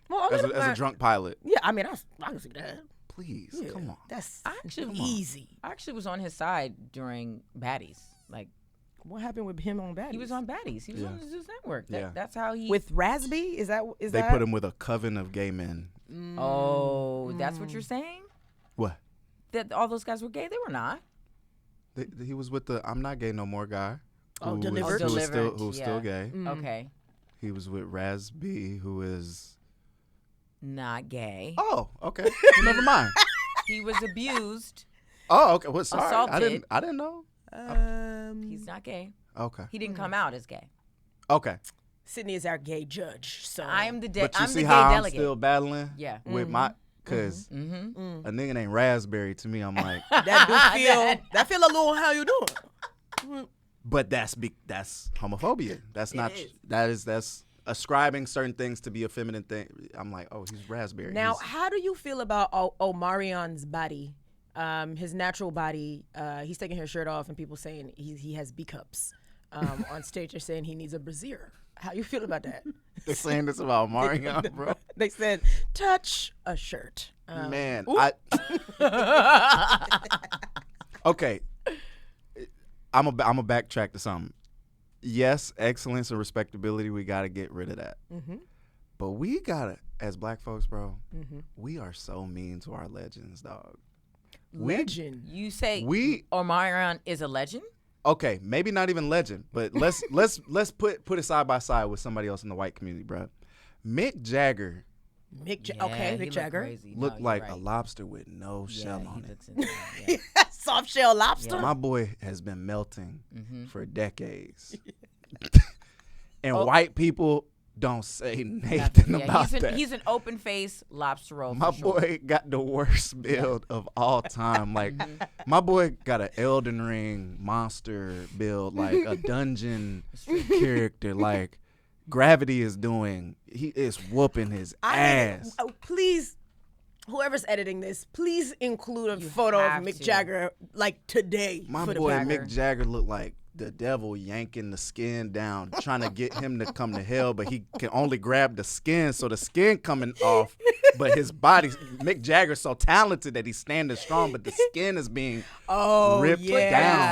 Well, as a drunk pilot. yeah, I mean, I can see that. Please, Yeah, come on. That's Actually, easy. I actually was on his side during Baddies. Like, What happened with him on Baddies? he was on Baddies. He was on the Zeus Network. Yeah. That's how he. with Raspy. Is They that? put him with a coven of gay men. Oh, that's what you're saying? What? That all those guys were gay? They were not. He was with the I'm not gay no more guy. Delivered. Who's still gay. Okay. He was with Razby, who is. Not gay. Oh, okay. Never mind. He was abused. Oh, okay. Well, sorry. Assaulted. I didn't know. He's not gay. Okay. He didn't come out as gay. Okay. Sydnee is our gay judge. So I am the But you I'm see the gay how I'm delegate. still battling Yeah. with my, cause a nigga named Raspberry to me, I'm like, that feel a little how you doing. but that's homophobia. That's not. That's ascribing certain things to be a feminine thing. I'm like, oh, he's Raspberry. Now, how do you feel about Omarion's body? His natural body. He's taking his shirt off, and people saying he has B cups. On stage, they're saying he needs a brassiere. How you feel about that? They're saying this about Marion, bro. They said, touch a shirt. Man, okay. I'm a backtrack to something. Yes, excellence and respectability, we got to get rid of that. Mm-hmm. But we got to, as black folks, bro, we are so mean to our legends, dog. Legend. You say We Omarion is a legend? okay, maybe not even legend, but let's put it side by side with somebody else in the white community, bro. Mick Jagger Okay, Mick Jagger. looked like a lobster with no shell on it. Looks insane. Yeah. Soft shell lobster. My boy has been melting for decades. And white people don't say Nathan about that. He's an open face lobster roll. My for sure. boy got the worst build of all time. Like, my boy got an Elden Ring monster build, like a dungeon character. Like, Gravity is doing, he is whooping his ass. Please, whoever's editing this, please include a photo of Mick Jagger, like today. My boy Mick Jagger looked like the devil yanking the skin down, trying to get him to come to hell, but he can only grab the skin, so the skin coming off, but his body, Mick Jagger's so talented that he's standing strong, but the skin is being ripped down. Are you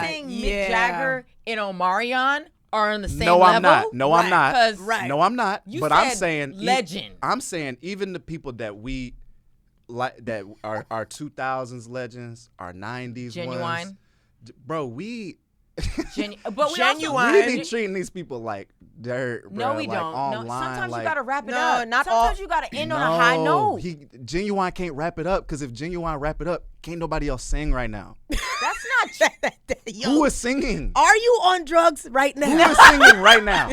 saying Mick Jagger and Omarion are on the same level? I'm not. No, I'm not. Right. No, I'm not. You but said I'm saying legend. I'm saying even the people that we like, that are our 2000s legends, our 90s Genuine. ones, bro, we but we Genuine. we be treating these people like dirt, bro. No, we like, don't. Online, No, sometimes like, you gotta wrap it No, up. not sometimes all- you gotta end on a high note. Genuine can't wrap it up, because if Genuine wrap it up, can't nobody else sing right now. That's not true. Yo, Who is singing? are you on drugs right now? Who is singing right now?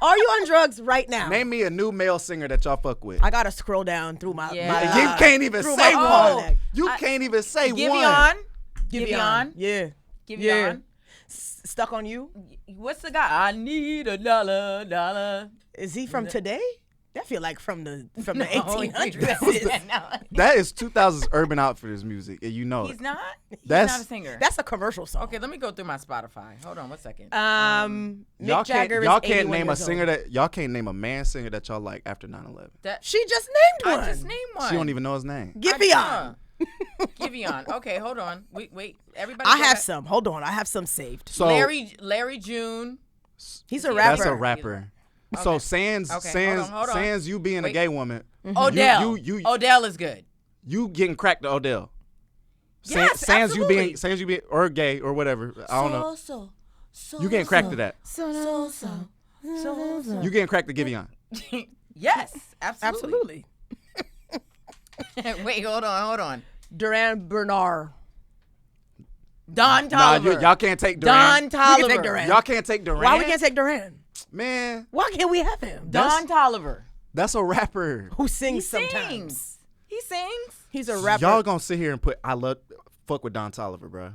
Are you on drugs right now? Name me a new male singer that y'all fuck with. I gotta scroll down through my. Yeah. my You can't even through say my one. phone. You can't even say one. Giveon. Yeah. Giveon. Stuck on you. What's the guy? I need a dollar. Is he from today? That feel like from the No, 1800s. That is 2000s Urban Outfitters music, and you know He's it. not. He's That's- not a singer. That's a commercial song. Okay, let me go through my Spotify. Hold on 1 second. Mick Jagger y'all is can't 81 name a years singer old. that y'all can't name a man singer that y'all like after 9/11. She just named one. I just named one. She don't even know his name. Giveon. Giveon. Okay, hold on. Wait. Everybody. I have some. Hold on. I have some saved. So Larry June. He's a rapper. that's a rapper. So Sans, hold on. Sans, you being a gay woman, Odell. you Odell is good. you getting cracked to Odell. Yes, Sans you being absolutely. Sans you being or gay or whatever. I don't know. You getting cracked to that. You getting cracked to Giveon. Yes, absolutely. Absolutely. Wait, hold on. Duran Bernard. Don Nah, Tolliver. y'all can't take Duran. Don Tolliver. We can take Duran. Y'all can't take Duran. Why we can't take Duran? Man, Why can't we have him? Don Tolliver. that's a rapper. Who sings He sometimes? sings. He sings. He's a rapper. Y'all gonna sit here and put I love fuck with Don Toliver, bro.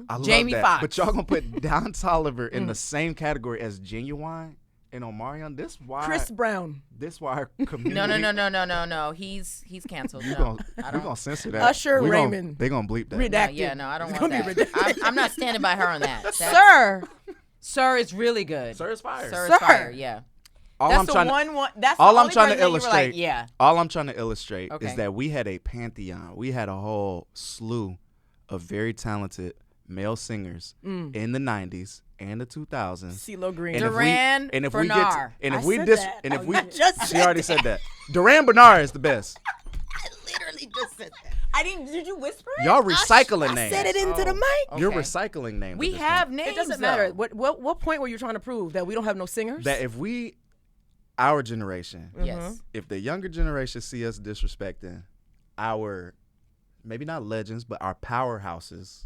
I love Jamie that. Foxx. But y'all gonna put Don Toliver in the same category as Genuine and Omarion? This why Chris Brown. This why our community. No. He's canceled. We're gonna censor that. Usher Raymond. They gonna bleep that. Redacted. I don't want that. I'm not standing by her on that. Sir is really good. Sir is fire. Sir is fire. Yeah. All That's I'm the trying one. That's the all I'm only trying person to that you were illustrate. like, yeah. All I'm trying to illustrate Okay. is that we had a pantheon. We had a whole slew of very talented male singers in the 90s and the 2000s. CeeLo Green. Duran Bernard. She already said that. Duran Bernard is the best. I literally just said that. Did you whisper it? Y'all recycling names. I said it into the mic. You're Okay. recycling names. We at this have point. names. It doesn't matter. What point were you trying to prove? That we don't have no singers? That if our generation, Yes. if the younger generation see us disrespecting our, maybe not legends, but our powerhouses,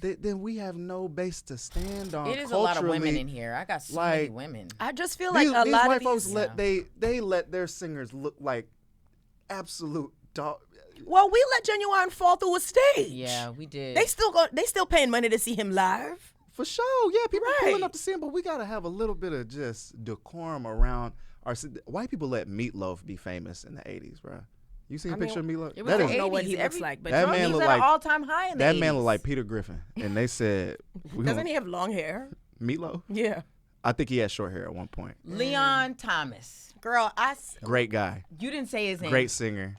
then we have no base to stand on. It is a lot of women in here. I got so many women. I just feel like These a lot white of folks these. they let their singers look like absolute dog. Well, we let Genuine fall through a stage. Yeah, we did. They still paying money to see him live. For sure, yeah, people pulling Right. up to see him, but we gotta have a little bit of just decorum around our. White people let Meatloaf be famous in the '80s, bro. You seen a picture of Meatloaf? It was I the don't know what he 80s. looks like, but That man He's look at like an all-time high in the that 80s. man looked like Peter Griffin, and they said, doesn't he have long hair? Meatloaf? Yeah. I think he had short hair at one point. Leon Thomas. Girl, Great guy, You didn't say his name. great singer.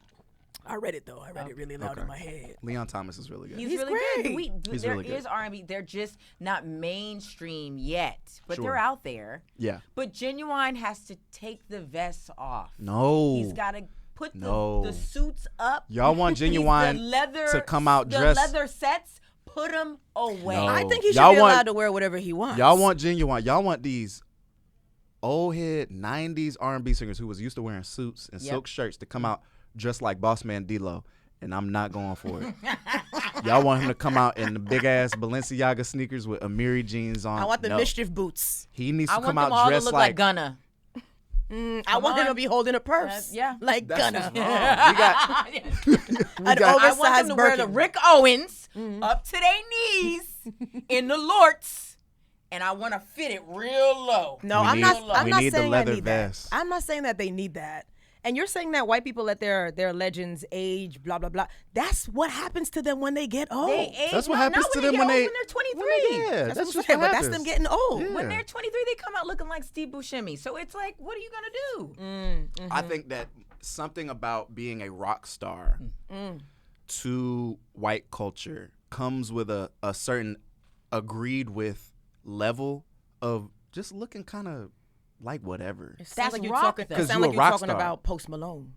I read it though. I read it really loud in my head. Leon Thomas is really good. He's He's really good. great. He's There really good. is R&B. They're just not mainstream yet, but Sure. they're out there. Yeah. But Genuine has to take the vests off. No. He's got to put No. the suits up. Y'all want Genuine The leather, to come out the dressed. leather sets. Put them away. No. I think he should Y'all be want- allowed to wear whatever he wants. Y'all want Genuine. Y'all want these old head 90s R&B singers who was used to wearing suits and silk shirts to come out dressed like Boss Man D-Lo, and I'm not going for it. Y'all want him to come out in the big ass Balenciaga sneakers with Amiri jeans on. I want the No. mischief boots. He needs I to want come them out all to dressed look like like Gunna. I want him to be holding a purse. Yeah. Like That's Gunna. what's wrong. We got An got- I want oversized them to wear the Birkin. Rick Owens up to their knees in the lorts, and I want to fit it real low. No, We I'm need- not. we I'm not need the saying leather I need vest. that. I'm not saying that they need that. And you're saying that white people let their legends age, blah blah blah. That's what happens to them when they get old. They age. That's what No, happens not to when them when get they old, when they're 23. Yeah, That's that's what just I'm saying, what but happens. that's them getting old. Yeah. When they're 23, they come out looking like Steve Buscemi. So it's like, what are you gonna do? I think that something about being a rock star to white culture comes with a certain agreed with level of just looking kind of like whatever. It sounds That's like you're rock, talking. though. It 'Cause sounds you a like you're rock talking star. about Post Malone.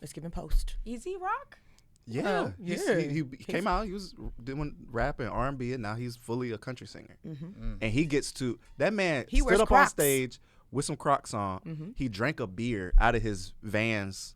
Let's give him Post. Easy rock. Yeah, yeah. He came out. He was doing rap and R&B, and now he's fully a country singer. And he gets to that man He wears stood up on Crocs. stage with some Crocs on. He drank a beer out of his Vans.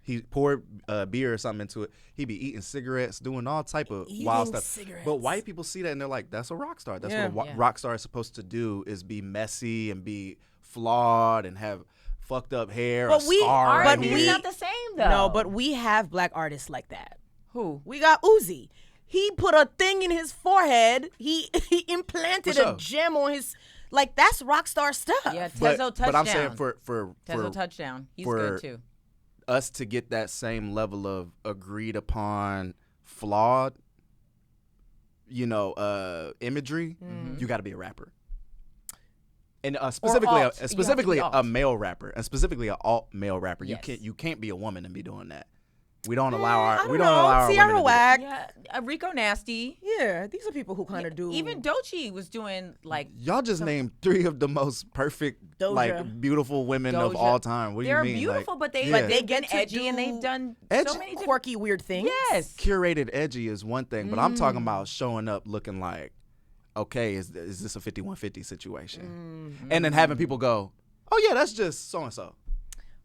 He poured beer or something into it. He be eating cigarettes, doing all type of wild Eating stuff. cigarettes. But white people see that and they're like, "That's a rock star. That's Yeah. what a Yeah. rock star is supposed to do: is be messy and be flawed and have fucked up hair, But a we scar are- right but here." It's we- not the same though. No, but we have black artists like that. who? We got Uzi. He put a thing in his forehead. He implanted For a sure. gem on his. Like that's rock star stuff. Yeah, but, Tezo touchdown. but I'm saying for Tezo touchdown. He's for- good too. us to get that same level of agreed upon flawed, imagery, you got to be a rapper. And specifically, alt. You have to specifically be a alt. male rapper, and specifically a alt male rapper. Yes. You can't be a woman and be doing that. We don't allow our I don't we don't know. allow our Sierra women to do Whack. Yeah, Rico Nasty. Yeah, these are people who kind of do. Even Doechii was doing like. Y'all just named three of the most perfect, Doja. like beautiful women of Doja. all time. What do They're you mean? beautiful, Like, but they yeah. but they've They been get to edgy and do they've done edgy- so many different. quirky, weird things. Yes. curated edgy is one thing, but I'm talking about showing up looking like, okay, is this a 5150 situation? And then having people go, oh yeah, that's just so and so.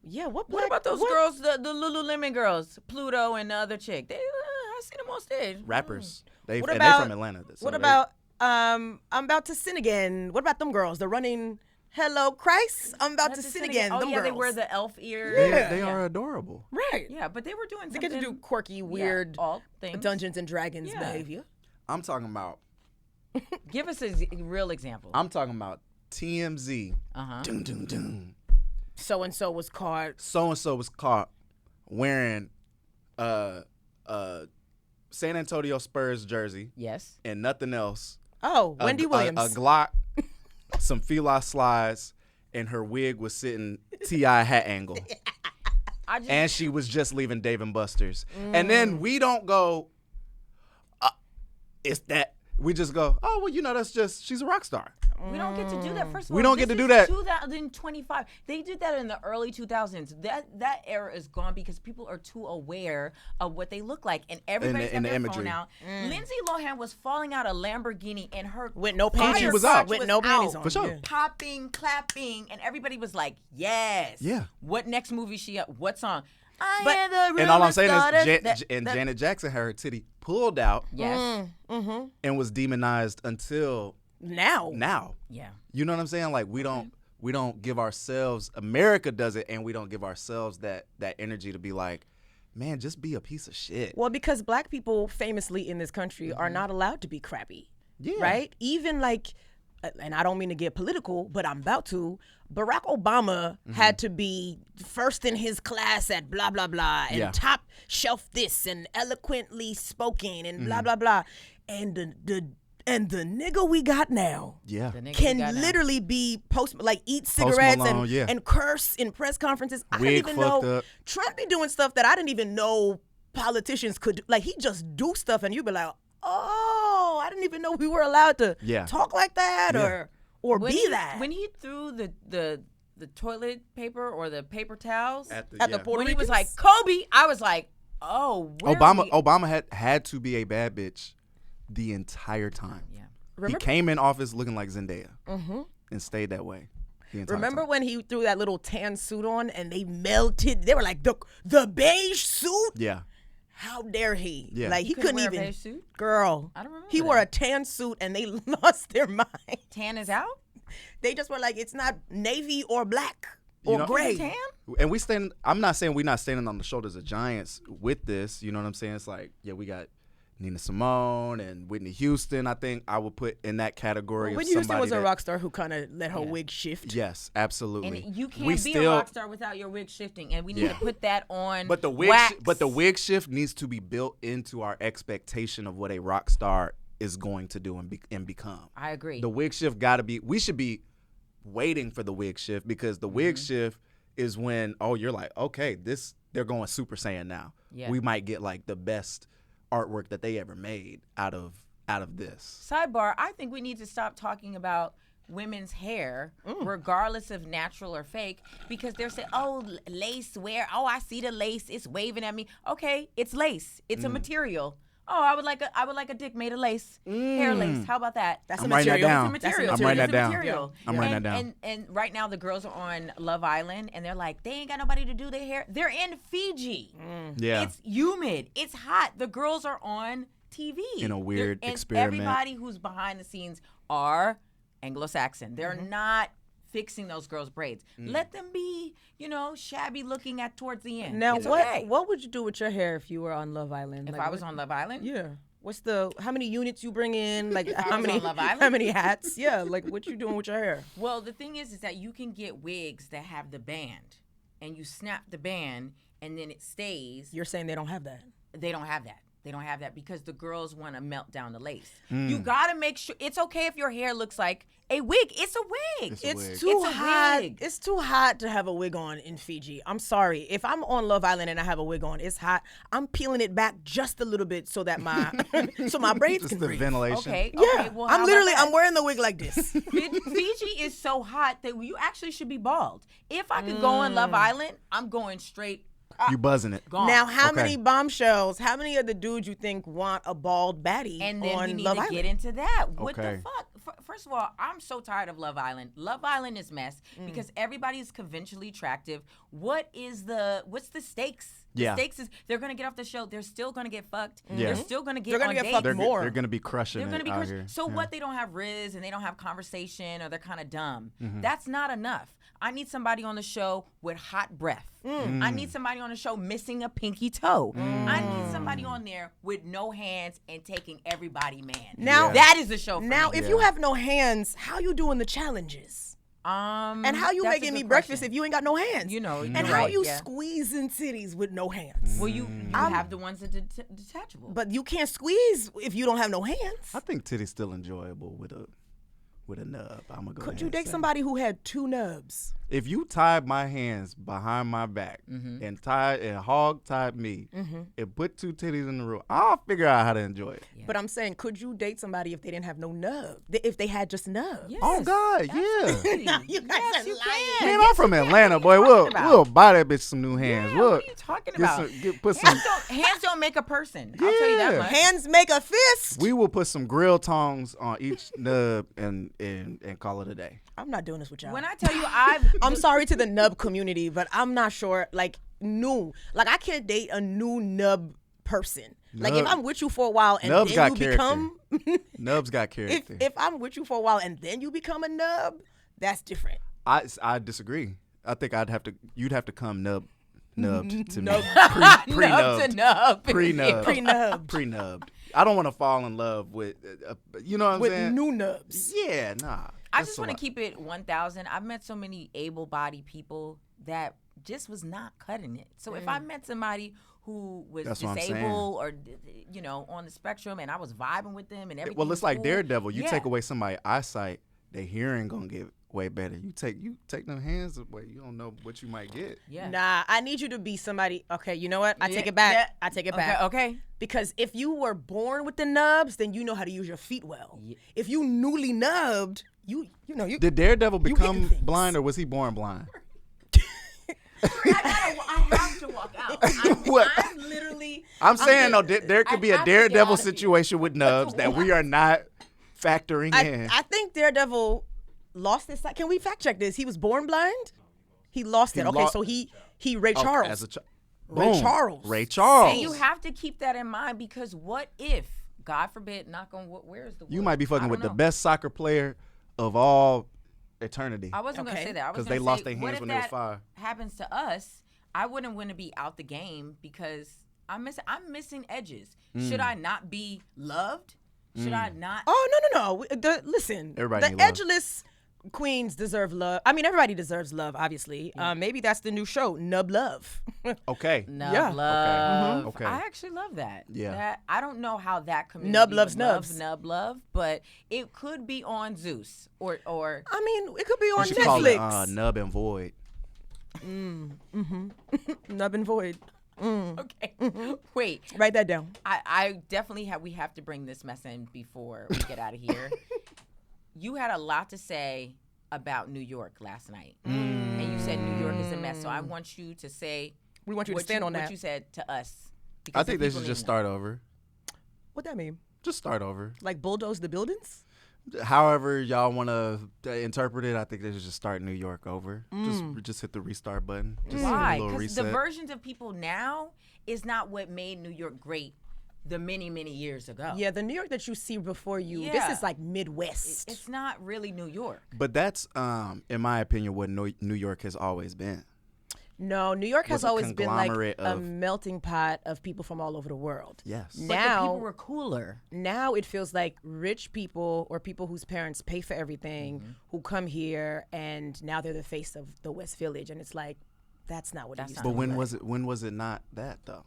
Yeah. What What about those girls, the Lululemon girls, Pluto and the other chick? I see them on stage. Rappers, they about- from Atlanta. So What they- about I'm about to sin again. What about them girls? The running hello, Christ, I'm about to sin again. Oh, Them yeah, they girls. wear the elf ears. They are adorable. Right. Yeah, but they were doing They something. get to do quirky, weird alt things. Dungeons and Dragons behavior. I'm talking about. Give us a real example. I'm talking about TMZ. Uh-huh. So-and-so was caught. So-and-so was caught wearing San Antonio Spurs jersey. Yes. And nothing else. Oh, Wendy Williams. A Glock, some Fila slides, and her wig was sitting T.I. hat angle. And she was just leaving Dave & Buster's. And then we don't go, it's that. We just go, oh, well, you know, that's just, she's a rock star. We don't get to do that. First of all, We don't get to do this that. is 2025. They did that in the early 2000s. That era is gone because people are too aware of what they look like, and everybody's got their phone out. Lindsay Lohan was falling out a Lamborghini, and her with no panties. She was out. With no panties on. For sure. Yeah. Popping, clapping, and everybody was like, "Yes." Yeah. What next movie she up? What song? And all I'm saying is, Janet Jackson had her titty pulled out. Yes. And was demonized until now. Yeah. You know what I'm saying? Like we don't give ourselves, America does it, and we don't give ourselves that energy to be like, man, just be a piece of shit. Well, because black people famously in this country are not allowed to be crappy. Yeah. Right? Even like, and I don't mean to get political, but I'm about to. Barack Obama had to be first in his class at blah, blah, blah, and top shelf this, and eloquently spoken, and blah, blah, blah. And the nigga we got now can literally be eat cigarettes and curse in press conferences. I didn't even know. Trump be doing stuff that I didn't even know politicians could do. Like, he just do stuff and you be like, oh, I didn't even know we were allowed to talk like that or be that. When he threw the toilet paper or the paper towels at the Puerto when Ricans? he was like, Kobe, I was like, oh, Obama had to be a bad bitch the entire time. Yeah. He came in office looking like Zendaya and stayed that way the entire time. When he threw that little tan suit on and they melted? They were like, the beige suit? Yeah. How dare he? Yeah. Like, he couldn't wear even. A beige suit? Girl. I don't remember. He wore a tan suit and they lost their mind. Tan is out? They just were like, it's not navy or black or gray. Tan? And we stand. I'm not saying we're not standing on the shoulders of giants with this. You know what I'm saying? It's like, we got Nina Simone and Whitney Houston. I think I would put in that category. Whitney Houston was a rock star who kind of let her wig shift. Yes, absolutely. And you can't be a rock star without your wig shifting, and we need to put that on. But the wig shift needs to be built into our expectation of what a rock star is going to do and become. I agree. The wig shift got to be. We should be waiting for the wig shift, because the wig shift is when you're like, okay, they're going Super Saiyan now. Yeah. We might get like the best artwork that they ever made out of this. Sidebar, I think we need to stop talking about women's hair, regardless of natural or fake, because they're saying, lace wear. Oh, I see the lace. It's waving at me. Okay, it's lace. It's a material. Oh, I would like a dick made of lace, hair lace. How about that? That's a material. I'm writing that down. I'm writing that down. And right now the girls are on Love Island, and they're like, they ain't got nobody to do their hair. They're in Fiji. Yeah. It's humid. It's hot. The girls are on TV in a weird experiment. Everybody who's behind the scenes are Anglo-Saxon. They're not fixing those girls' braids. Let them be, shabby looking towards the end. Now, it's what would you do with your hair if you were on Love Island? If I was on Love Island? Yeah. How many units you bring in? Like, how many hats? Yeah, like, what you doing with your hair? Well, the thing is that you can get wigs that have the band, and you snap the band, and then it stays. You're saying they don't have that? They don't have that. They don't have that because the girls want to melt down the lace. You got to make sure. It's okay if your hair looks like a wig. It's a wig. It's too hot. It's too hot to have a wig on in Fiji. I'm sorry. If I'm on Love Island and I have a wig on, it's hot. I'm peeling it back just a little bit so that my braids can breathe. Ventilation. Okay. Yeah. Well, I'm wearing the wig like this. Fiji is so hot that you actually should be bald. If I could go on Love Island, I'm going straight. You buzzing it. Gone. Now, how many bombshells, how many of the dudes you think want a bald baddie and then on we need Love to Island? get into that. What the fuck? first of all, I'm so tired of Love Island. Love Island is mess because everybody is conventionally attractive. What's the stakes? The stakes is they're gonna get off the show. They're still gonna get fucked. They're still gonna get on dates. They're gonna be crushing. They're gonna be out here. So what? They don't have Riz and they don't have conversation, or they're kind of dumb. That's not enough. I need somebody on the show with hot breath. I need somebody on the show missing a pinky toe. I need somebody on there with no hands and taking everybody man. Now that is the show for now me. if you have no hands, how you doing the challenges? And how you making me breakfast if you ain't got no hands? You know, and how you squeezing titties with no hands? Well, you have the ones that are detachable. But you can't squeeze if you don't have no hands. I think titties still enjoyable with a nub. I'm gonna go. Could you date somebody who had 2 nubs? If you tied my hands behind my back and hog tied me and put 2 titties in the room, I'll figure out how to enjoy it. Yeah. But I'm saying, could you date somebody if they didn't have no nub? If they had just nubs? Yes, oh God, absolutely. No, you guys are you lying. can. Man, I'm from Atlanta, boy. We'll buy that bitch some new hands. Yeah, what are you talking about? Hands don't make a person. I'll tell you that much. Hands make a fist. We will put some grill tongs on each nub and call it a day. I'm not doing this with y'all. When I tell you I'm sorry to the nub community, but I'm not sure. Like I can't date a new nub person. Like if I'm with you for a while and Nubs then got you become Nubs got character. If I'm with you for a while and then you become a nub, that's different. I disagree. I think you'd have to come nubbed to me. Pre-nubbed. I don't want to fall in love with, you know what I'm saying? With new nubs. Yeah, nah. I just want to keep it 1,000. I've met so many able-bodied people that just was not cutting it. So if I met somebody who was disabled or, you know, on the spectrum and I was vibing with them and everything. Well, it's like cool. Daredevil. You take away somebody's eyesight, their hearing going to get way better. You take them hands away, you don't know what you might get. Yeah. Nah, I need you to be somebody. Okay, you know what? I take it back. Yeah. I take it back. Okay. Because if you were born with the nubs, then you know how to use your feet well. Yeah. If you newly nubbed, you know you. Did Daredevil become hitting things. blind or was he born blind? I have to walk out. I'm literally. I'm saying I'm though, there could be a Daredevil situation with nubs that we are not factoring in. I think Daredevil lost his sight. Can we fact check this? He was born blind. He lost it. Okay, so he Ray Charles. As a Ray Charles. Ray Charles. And you have to keep that in mind because what if, God forbid, knock on wood, where's the wood? You might be fucking I with don't the know. best soccer player of all eternity. I wasn't going to say that. I was Because gonna they lost say, their what hands if when they was that 5. happens to us, I wouldn't want to be out the game because I'm missing edges. Should I not be loved? Should I not? Oh no. Listen, Everybody the need love. edgeless queens deserve love. I mean, everybody deserves love. Obviously, maybe that's the new show, Nub Love. Okay. Nub Yeah. love. Okay. I actually love that. Yeah. I don't know how that community Nub loves would love nubs. Nub love, but it could be on Zeus or I mean, it could be You on should call it Netflix. Nub and Void. Nub and Void. okay. Wait. Write that down. I definitely we have to bring this mess in before we get out of here. You had a lot to say about New York last night. And you said New York is a mess. So I want you to say We want you to stand on what that. you said to us. I because think the they people should need just to know. start over. What that mean? Just start over. Like bulldoze the buildings? However y'all want to interpret it, I think they should just start New York over. Just hit the restart button. Just Why? a little Because the reset. versions of people now is not what made New York great the many, many years ago. Yeah, the New York that you see before you, this Yeah. is like Midwest. It's not really New York. But that's, in my opinion, what New York has always been. No, New York has Was a always been like conglomerate a of- melting pot of people from all over the world. Yes. But the Now, people were cooler. now it feels like rich people or people whose parents pay for everything who come here and now they're the face of the West Village, and it's like that's not what it used to But be. when was it not that though?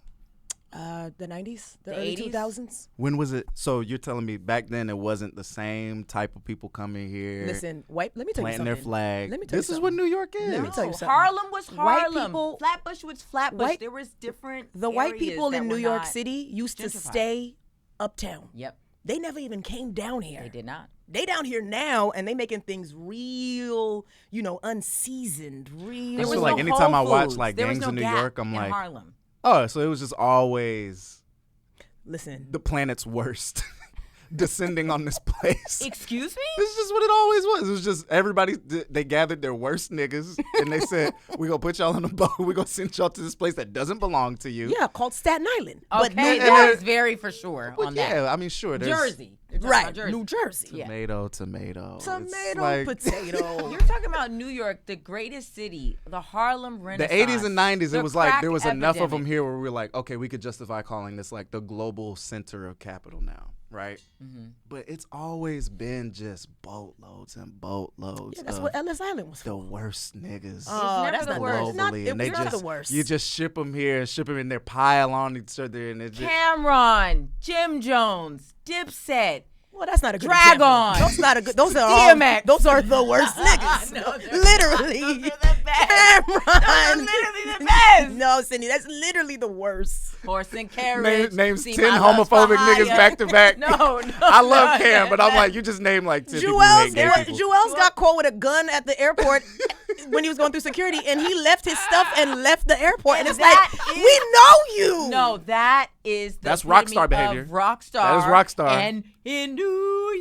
The 90s, the The early 80s? 2000s. When was it? So you're telling me back then it wasn't the same type of people coming here, Listen, let me tell you planting something. their flag. Let me tell you This is what something. New York is. Let me tell you something. Harlem was White Harlem. people- Flatbush was Flatbush. White- There was different The white areas people that in were New York not City used to gentrified. stay uptown. Yep, They never even came down here. they did not. They down here now, and they making things real, unseasoned, real. There So was like no anytime I Whole watch Foods. like There was Gangs no of New Gap York, I'm in like, Harlem. oh, so it was just always Listen, the planet's worst. descending on this place. Excuse me? This is just what it always was. It was just everybody, they gathered their worst niggas and they said, we're going to put y'all on a boat. We're going to send y'all to this place that doesn't belong to you. Yeah, called Staten Island. Okay, that is very for sure on that. Yeah, I mean, sure. Jersey. Right, Jersey. New Jersey. Tomato. Tomato, Like, potato. You're talking about New York, the greatest city, the Harlem Renaissance. the 80s and 90s, the it was like crack there was enough of them epidemic. here where we were like, okay, we could justify calling this like the global center of capital now, right? Mm-hmm. But it's always been just boatloads and boatloads. Yeah, that's of what Ellis Island was the for. worst niggas. Oh, never that's the not worst. It's not, globally, and they it's not just the worst. you just ship them here, ship them, and they pile on each other, and it just Cameron, Jim Jones, Dipset. Well, that's not a good Drag example. on. Those not a good. Those are all, DMX. those are the worst niggas. No, Literally. Those are the best. Cameron. Literally the best. No, Sydney, that's literally the worst. Horse and carriage. names See 10 my lust for homophobic niggas hire. back to back. No, I love Cam, but I'm like, you just named like 10 people who hate gay people. Jewels got caught with a gun at the airport when he was going through security, and he left his stuff and left the airport. And it's like, we know you. No, that is the That's rock epitome star behavior. of rock star. That is rock star. And in New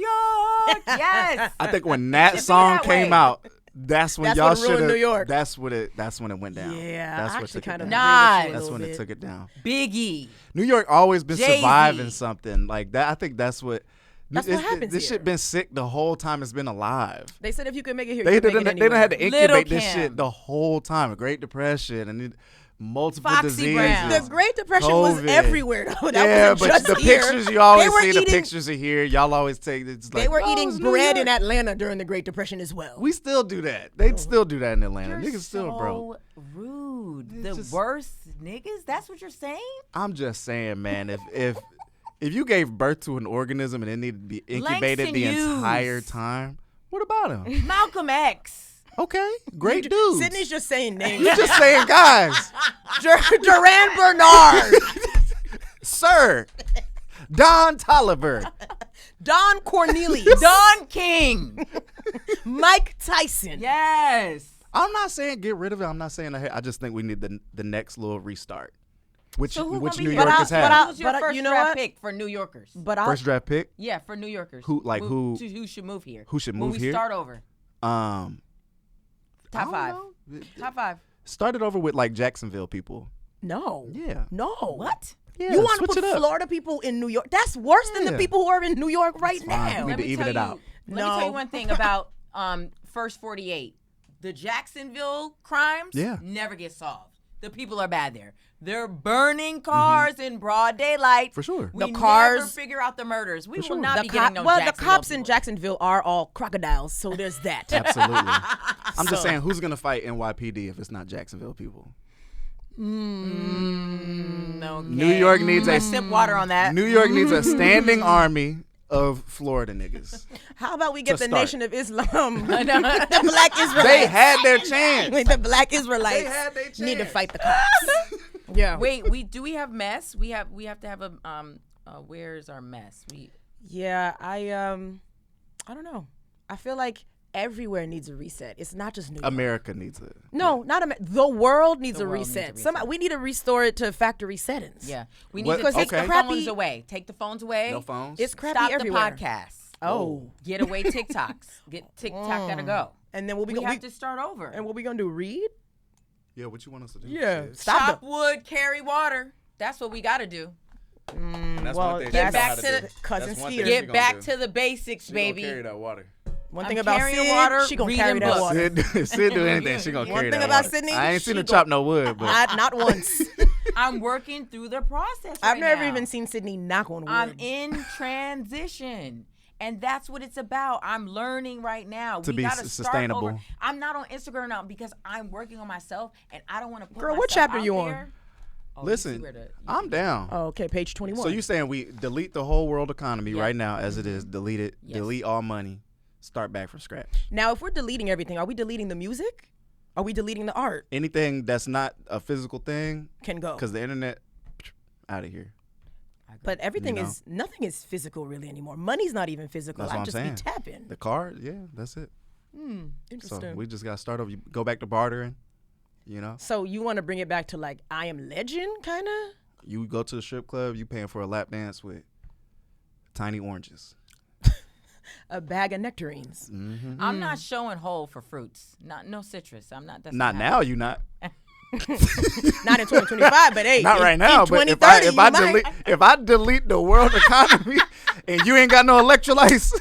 York, yes. I think when that song that came way. out, that's when That's y'all what ruined should have. New York. That's when it went down. Yeah, that's I what actually took it kind of down. agree with you a That's little when it bit. took it down. Biggie. New York always been Jay-Z. surviving something like that. I think that's what. That's what happens This here. shit been sick the whole time it's been alive. They said if you could make it here, They you could make it didn't anywhere. have to Little incubate this Kim. shit the whole time. A Great Depression and multiple Foxy diseases. Brown. The Great Depression was COVID. everywhere. Though. That Yeah, wasn't but just the here. pictures you always They were see, the eating- pictures are here. Y'all always take it's like They were oh, eating it's New bread York. in Atlanta during the Great Depression as well. We still do that. They'd still do that in Atlanta. You're Niggas still so broke. rude. It's The just- worst niggas? That's what you're saying? I'm just saying, man, if you gave birth to an organism and it needed to be incubated Langston the Hughes. entire time, what about him? Malcolm X. Okay, great dudes. Sydney's just saying names. You just saying guys. Duran Bernard, Sir. Don Tolliver. Don Cornelius, Don King. Mike Tyson. Yes. I'm not saying get rid of it. I'm not saying I just think we need the next little restart. Which So who which gonna New be here? Yorkers But have. Who's your But first you know draft what? pick for New Yorkers? But First draft pick. Yeah, for New Yorkers. Who should move here? who should when move we here? start over. I Top Top five. Top five. Started over with like Jacksonville people. no, Yeah. no. What? Yeah, You want to switch put it up. Florida people in New York? That's worse than the Yeah. people who are in New York right fine. now. We need to even it out. Let me tell No. you one thing about First 48. The Jacksonville crimes never get solved. The people are bad there. They're burning cars in broad daylight. For sure. We The cars- never figure out the murders. We will sure. not The be getting no the Jacksonville cops in people. Jacksonville are all crocodiles, so there's that. Absolutely. I'm just So- saying, who's gonna fight NYPD if it's not Jacksonville people? No, New York needs a sip water on that. New York needs a standing army of Florida niggas. How about we get To the start. Nation of Islam? I know. The Black Israelites. They had their chance. The Black Israelites They had their need to chance. fight the cops. Yeah. Wait, we have mess? We have to have a where's our mess? Yeah, I don't know. I feel like everywhere needs a reset. It's not just New York. America needs it. No, not America. The world needs The a world needs reset. a reset. We need to restore it to factory settings. Yeah. We need What- to take okay. the Crappy- phones away. Take the phones away. No phones. It's crappy Stop everywhere. the podcasts. Oh. Get away TikToks. Get TikTok gotta go. And then what We have to start over. and what we gonna do? Read? Yeah, what you want us to do? Yeah. Shit. Stop Chop the- wood, carry water. That's what we gotta do. And that's well, one thing get she know back how to do. the cousin That's one Skeeter. thing she Get gonna back do. to the basics, She gonna baby. carry that water. One I'm thing about carrying Sid, water, she gonna reading carry that books. water. Sid do anything. She gonna One carry thing that about water. Sydney, I ain't she seen her gon- chop no wood, but Not once. I'm working through the process. I've right never now. even seen Sydney knock on wood. I'm in transition. And that's what it's about. I'm learning right now. To we be gotta sustainable. Start over. I'm not on Instagram now because I'm working on myself and I don't want to put Girl, what myself chapter out you on? there. Oh, you see listen, where the- I'm down. Oh, okay, page 21. So you saying we delete the whole world economy Yeah. right now as it is, delete it, Yes. delete all money, start back from scratch. Now, if we're deleting everything, are we deleting the music? Are we deleting the art? Anything that's not a physical thing, Can go. because the internet, out of here. But everything You know? is, nothing is physical really anymore. Money's not even physical. That's what I I'm just saying. be tapping. The card, yeah, that's it. So Interesting. we just got to start over. You go back to bartering, you know? So you want to bring it back to like I Am Legend, kind of? You go to the strip club, you paying for a lap dance with Tiny oranges. A bag of nectarines. Mm-hmm. I'm not showing whole for fruits. No citrus. I'm not. That's Not now. You not. Not in 2025, but hey, Not right now. In But 2030, if I delete the world economy and you ain't got no electrolytes,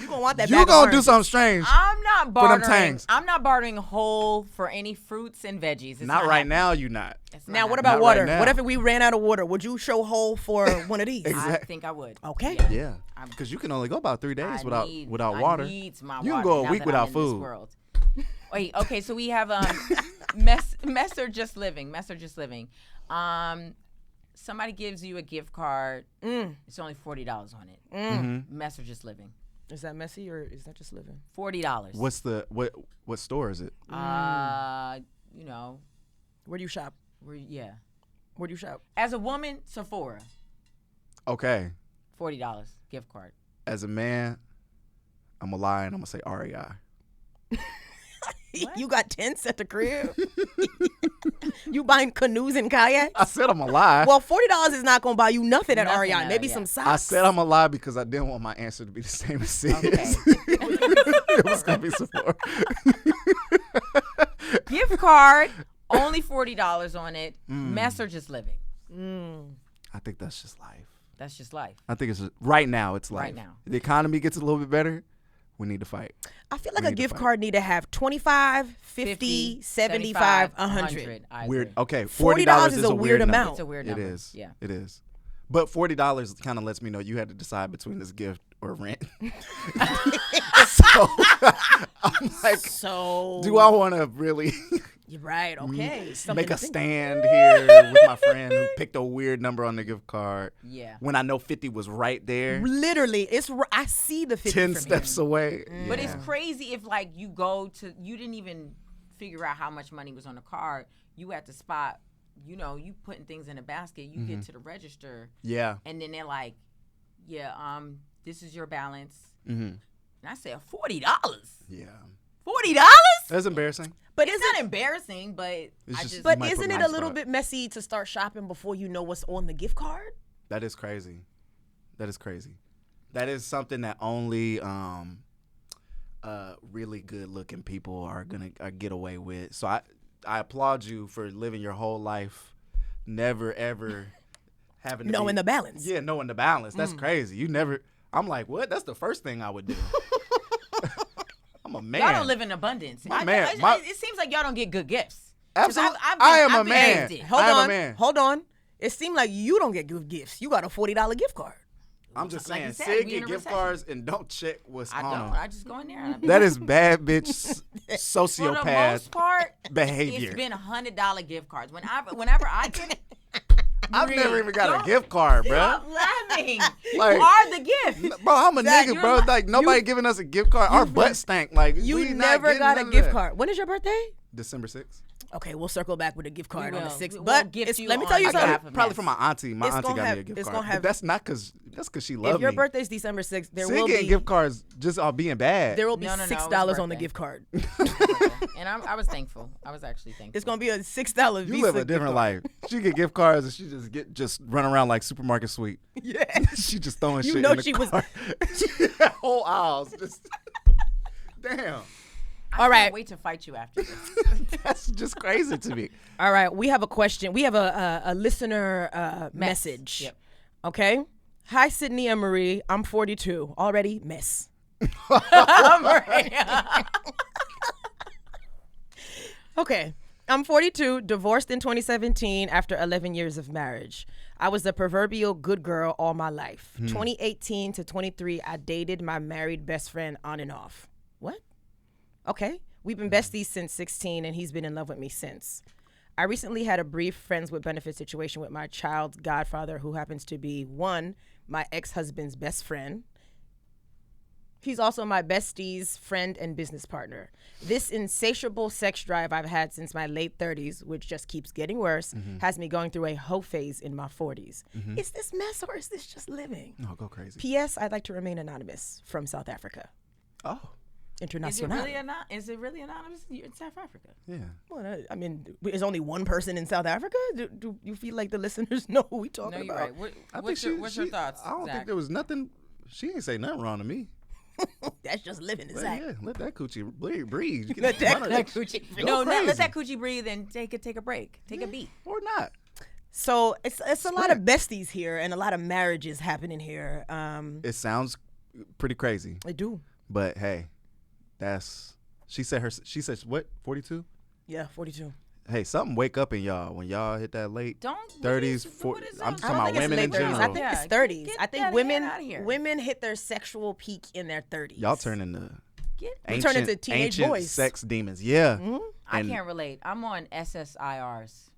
you gonna want that. you bag gonna of do oranges. something strange. I'm not them bartering. tangs. I'm not bartering whole for any fruits and veggies. It's Not right happening. now. You not. It's not Now, what happening. about Not water? right now. What if we ran out of water? Would you show whole for one of these? I think I would. Okay. Yeah. Because you can only go about 3 days without I water. need my You can water go a now week that without I'm in this food. world. Wait, okay, so we have mess or just living. Mess or just living. Somebody gives you a gift card. It's only $40 on it. Mm-hmm. Mess or just living. Is that messy or is that just living? $40. What's the what store is it? You know, Where do you shop? Where do you shop? As a woman, Sephora. Okay. $40 gift card. As a man, I'm gonna lie and I'm gonna say REI. You got tents at the crib? You buying canoes and kayaks? I said I'm gonna lie. Well, $40 is not gonna buy you nothing at Nothing REI. at Maybe REI. some socks. I said I'm gonna lie because I didn't want my answer to be the same as Sid's. Okay. It was gonna be Sephora. Gift card, only $40 on it. Mess or just living. I think that's just life. That's just life. I think it's just, right now. It's life. Right now. The economy gets a little bit better. We need to fight. I feel like We a need to gift fight. card need to have 25, 50, 75, 100. I Weird. agree. Okay, $40 is a weird weird number. amount. It's a weird It number. is. Yeah. It is. But $40 kind of lets me know you had to decide between this gift or rent. So I'm like, So do I want to really You're right. Okay. Something make to a think stand here with my friend who picked a weird number on the gift card Yeah. when I know 50 was right there, Literally, I see the 50 10 from steps here. away? But Yeah. it's crazy if like you didn't even figure out how much money was on the card. You at the spot, you putting things in a basket. You get to the register, Yeah. and then they're like, "Yeah, this is your balance." Mm-hmm. And I said, $40. Yeah. $40? That's embarrassing. But It's not embarrassing, but It's I just- just. But might put isn't me it on a the little spot. bit messy to start shopping before you know what's on the gift card? That is crazy. That is crazy. That is something that only really good looking people are gonna get away with. So I applaud you for living your whole life, never ever having to Knowing be, the balance. Yeah, knowing the balance. That's crazy. You never. I'm like, what? That's the first thing I would do. I'm a man. Y'all don't live in abundance. It seems like y'all don't get good gifts. 'Cause Absolutely. I've I am been a man. gifted. Hold I am on. a man. Hold on. It seemed like you don't get good gifts. You got a $40 gift card. I'm just Like saying, you said, Sid we in get a gift recession. cards and don't check what's I on don't. them. I just go in there. And That is bad bitch For the sociopath most part, behavior. it's been $100 gift cards. Whenever I get it, I've never even got a Don't gift card, bro. stop laughing. Like- You are the gift. Bro, I'm a Zach, nigga, you're bro. like- Like nobody giving us a gift card. Our butt stank. Like You we not never getting got a none of gift that. card. When is your birthday? December 6th. Okay, we'll circle back with a gift card on the will. 6th. We'll But gift it's, you let me on tell you the I got something. half it of probably mess. from my auntie. My It's auntie gonna got have- me a gift it's card. gonna have- But that's not because she loved If your me. birthday's December 6th, there Sid will getting be gift cards just all being bad. there will be No, it was $6 on the birthday. gift card. And I was thankful. I was actually thankful. It's gonna be a $6 You Visa live a gift different card. life. She get gift cards and she just run around like supermarket sweep. Yeah. She just throwing You shit know in the she was- cart. Whole aisles just damn. I All right. can't wait to fight you after this. That's just crazy to me. All right, we have a question. We have a listener message. Yep. Okay. Hi, Sydnee and Marie. I'm 42. Already mess. Okay. I'm 42, divorced in 2017 after 11 years of marriage. I was the proverbial good girl all my life. 2018 to 23, I dated my married best friend on and off. What? Okay. We've been besties since 16, and he's been in love with me since. I recently had a brief friends with benefit situation with my child's godfather, who happens to be, one, my ex-husband's best friend. He's also my bestie's friend and business partner. This insatiable sex drive I've had since my late 30s, which just keeps getting worse, has me going through a hoe phase in my 40s. Is this mess or is this just living? No, go crazy. P.S. I'd like to remain anonymous from South Africa. Oh, International. Is it really anonymous? You're in South Africa. yeah. Well, I mean, there's only one person in South Africa? Do you feel like the listeners know who we talking No, you're about? right. I What's think your thoughts, I don't Zach? think there was nothing She ain't say nothing wrong to me. That's just living in Well, Zach. yeah, let that coochie breathe. You can Let that run it. coochie. Go No, crazy. let that coochie breathe and take a break. Take a beat. Or not. So it's a lot of besties here and a lot of marriages happening here. It sounds pretty crazy. I do. But hey, she said what, 42? Yeah, 42. Hey, something wake up in y'all when y'all hit that late Don't 30s, what 40s. is I'm those? talking I about don't think women in it's late 30s. general. I think it's 30s. Get I think that women head outta here. women hit their sexual peak in their 30s. Y'all turn into We turn into teenage ancient boys. sex demons. Yeah. I And can't relate. I'm on SSIRs.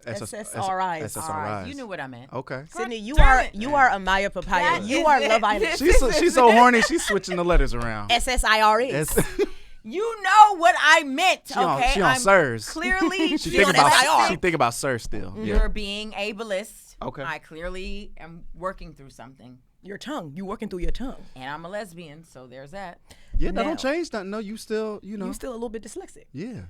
SSRIs. SSRIs. You knew what I meant. Okay. Sydney, you damn are it. you are Amaya Papaya. That You is are it. Love Island. She's so horny. She's switching the letters around. SSIRs. You know what I meant, She on I'm SIRS. Clearly She being think about SIRS still. You're Yeah. being ableist. Okay. I clearly am working through something. Your tongue. You working through your tongue. And I'm a lesbian, so there's that. Yeah, that Now- don't change nothing. No, you still, You still a little bit dyslexic. Yeah.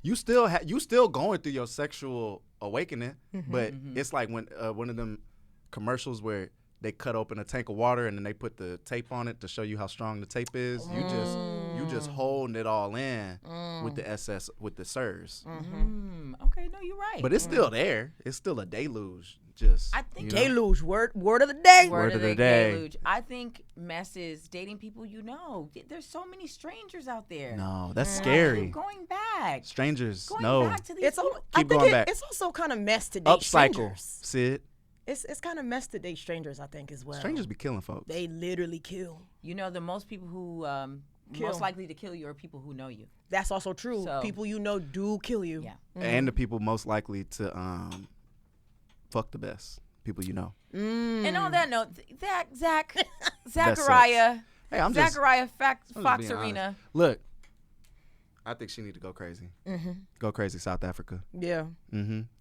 You still going through your sexual awakening, but it's like when one of them commercials where they cut open a tank of water and then they put the tape on it to show you how strong the tape is. You just holding it all in with the SIRS. Okay, no, you're right. But it's still there. It's still a deluge. Just I think Deluge. Word of the day. Word of the day. deluge. I think mess is dating people you know. There's so many strangers out there. No, that's Keep scary. going back. Strangers, Going no. back to these It's all, people. I Keep think going back. It's also kind of mess to date Upcycle, strangers. Sid. It's kind of mess to date strangers, I think, as well. Strangers be killing folks. They literally kill. You know, the most people who Kill. most likely to kill you are people who know you. That's also true. So- People you know do kill you. Yeah. And the people most likely to fuck the best. People you know. And on that note, Zach, sucks. Zachariah, Hey, I'm just Zachariah I'm just Fox being Arena. honest. Look, I think she need to go crazy. Go crazy, South Africa. Yeah.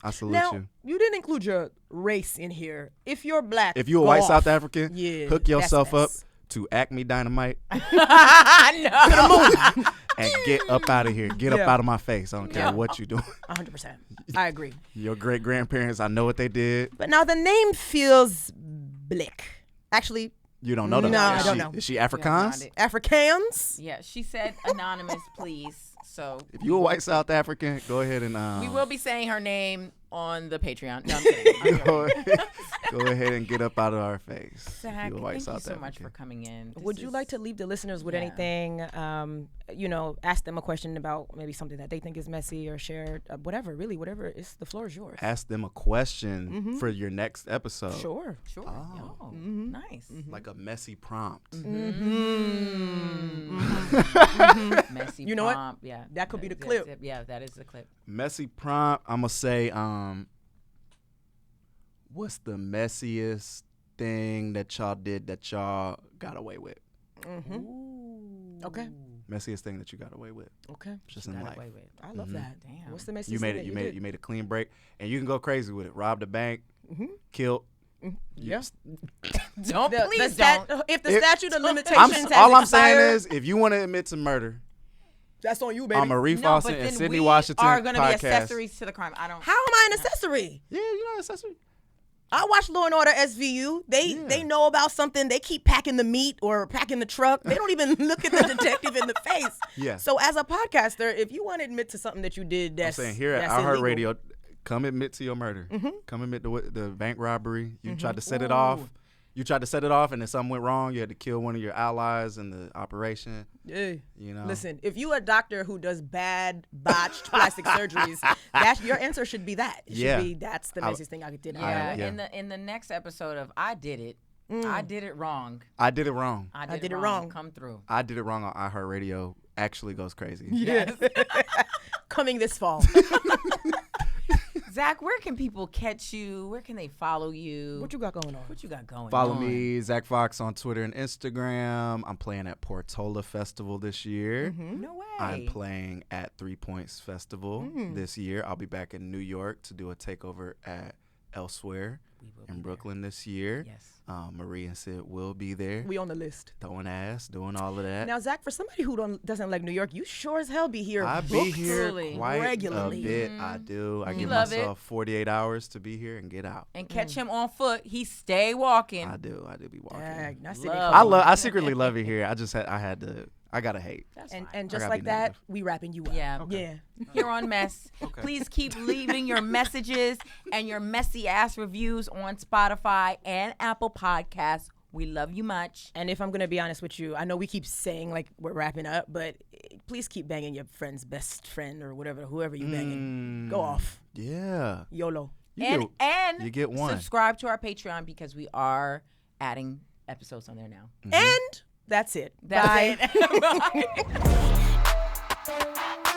I salute Now, you. you didn't include your race in here. If you're black, If you a go white off. South African, Yeah, hook that's yourself up best. to Acme Dynamite I know. and get up out of here. Get up Yeah. out of my face. I don't care what you doing. 100%. I agree. Your great grandparents, I know what they did. But now the name feels blick. Actually, You don't know them. No, I Is don't she- know. Is she Afrikaans? Afrikaans. Yeah, she said anonymous, please. So If you a white South African, go ahead and we will be saying her name on the Patreon. No, I'm kidding. I'm joking. go ahead and get up out of our face. If Zach, you a white thank you South so much African. for coming in. Would you like to leave the listeners with Yeah. anything? Ask them a question about maybe something that they think is messy or share whatever. Really, whatever. The floor is yours. Ask them a question for your next episode. Sure. Sure. Oh. Oh, nice. Like a messy prompt. Messy You know what? prompt. Yeah. That could be the That's clip. it. Yeah, that is the clip. Messy prompt. I'm gonna say, what's the messiest thing that y'all did that y'all got away with? Okay. Messiest thing that you got away with, Okay. just in Got life. away with. I love that. Damn. What's the message? You made it. You made a clean break, and you can go crazy with it. Rob the bank, killed. Yeah. Don't please don't. If the statute of limitations has All I'm expired, saying is, if you want to admit to murder, that's on you, baby. on Marie No, Faustin but and then Sydney we Washington are going to be podcast. accessories to the crime. I don't. How am I an accessory? Yeah, you know accessory. I watch Law and Order SVU. They know about something. They keep packing the meat or packing the truck. They don't even look at the detective in the face. Yeah. So as a podcaster, if you want to admit to something that you did, I'm that's saying here at that's illegal. iHeartRadio, come admit to your murder. Come admit the bank robbery. You tried to set it off. You tried to set it off, and then something went wrong. You had to kill one of your allies in the operation. Yeah. You know. Listen, if you a doctor who does bad botched plastic surgeries, that's your answer should be that. It Yeah. should be that's the messiest thing I did. Yeah, yeah. in the next episode of I Did It, I did it wrong. I did it wrong. I did it it wrong. wrong. Come through. I did it wrong on iHeartRadio. Actually goes crazy. Yes. Coming this fall. Zach, where can people catch you? Where can they follow you? What you got going on? What you got going Follow on? me, Zack Fox, on Twitter and Instagram. I'm playing at Portola Festival this year. No way. I'm playing at 3 Points Festival this year. I'll be back in New York to do a takeover at Elsewhere. in Brooklyn this year. Yes. Marie and Sid will be there. We on the list. Throwing ass, doing all of that. Now, Zach, for somebody who doesn't like New York, you sure as hell be here. I be here Truly. quite regularly. a bit. I do. I give love myself 48 hours to be here and get out. And catch him on foot. He stay walking. I do be walking. Dang, that's Love. I secretly love it here. I gotta hate. That's and fine. just I gotta like be that, negative. we wrapping you up. Yeah. Yeah. Here on Mess. Please keep leaving your messages and your messy ass reviews on Spotify and Apple Podcasts. We love you much. And if I'm going to be honest with you, I know we keep saying like we're wrapping up, but please keep banging your friend's best friend or whoever you banging. Go off. Yeah. YOLO. You And get one. subscribe to our Patreon because we are adding episodes on there now. And that's it. That's Bye. it. Bye.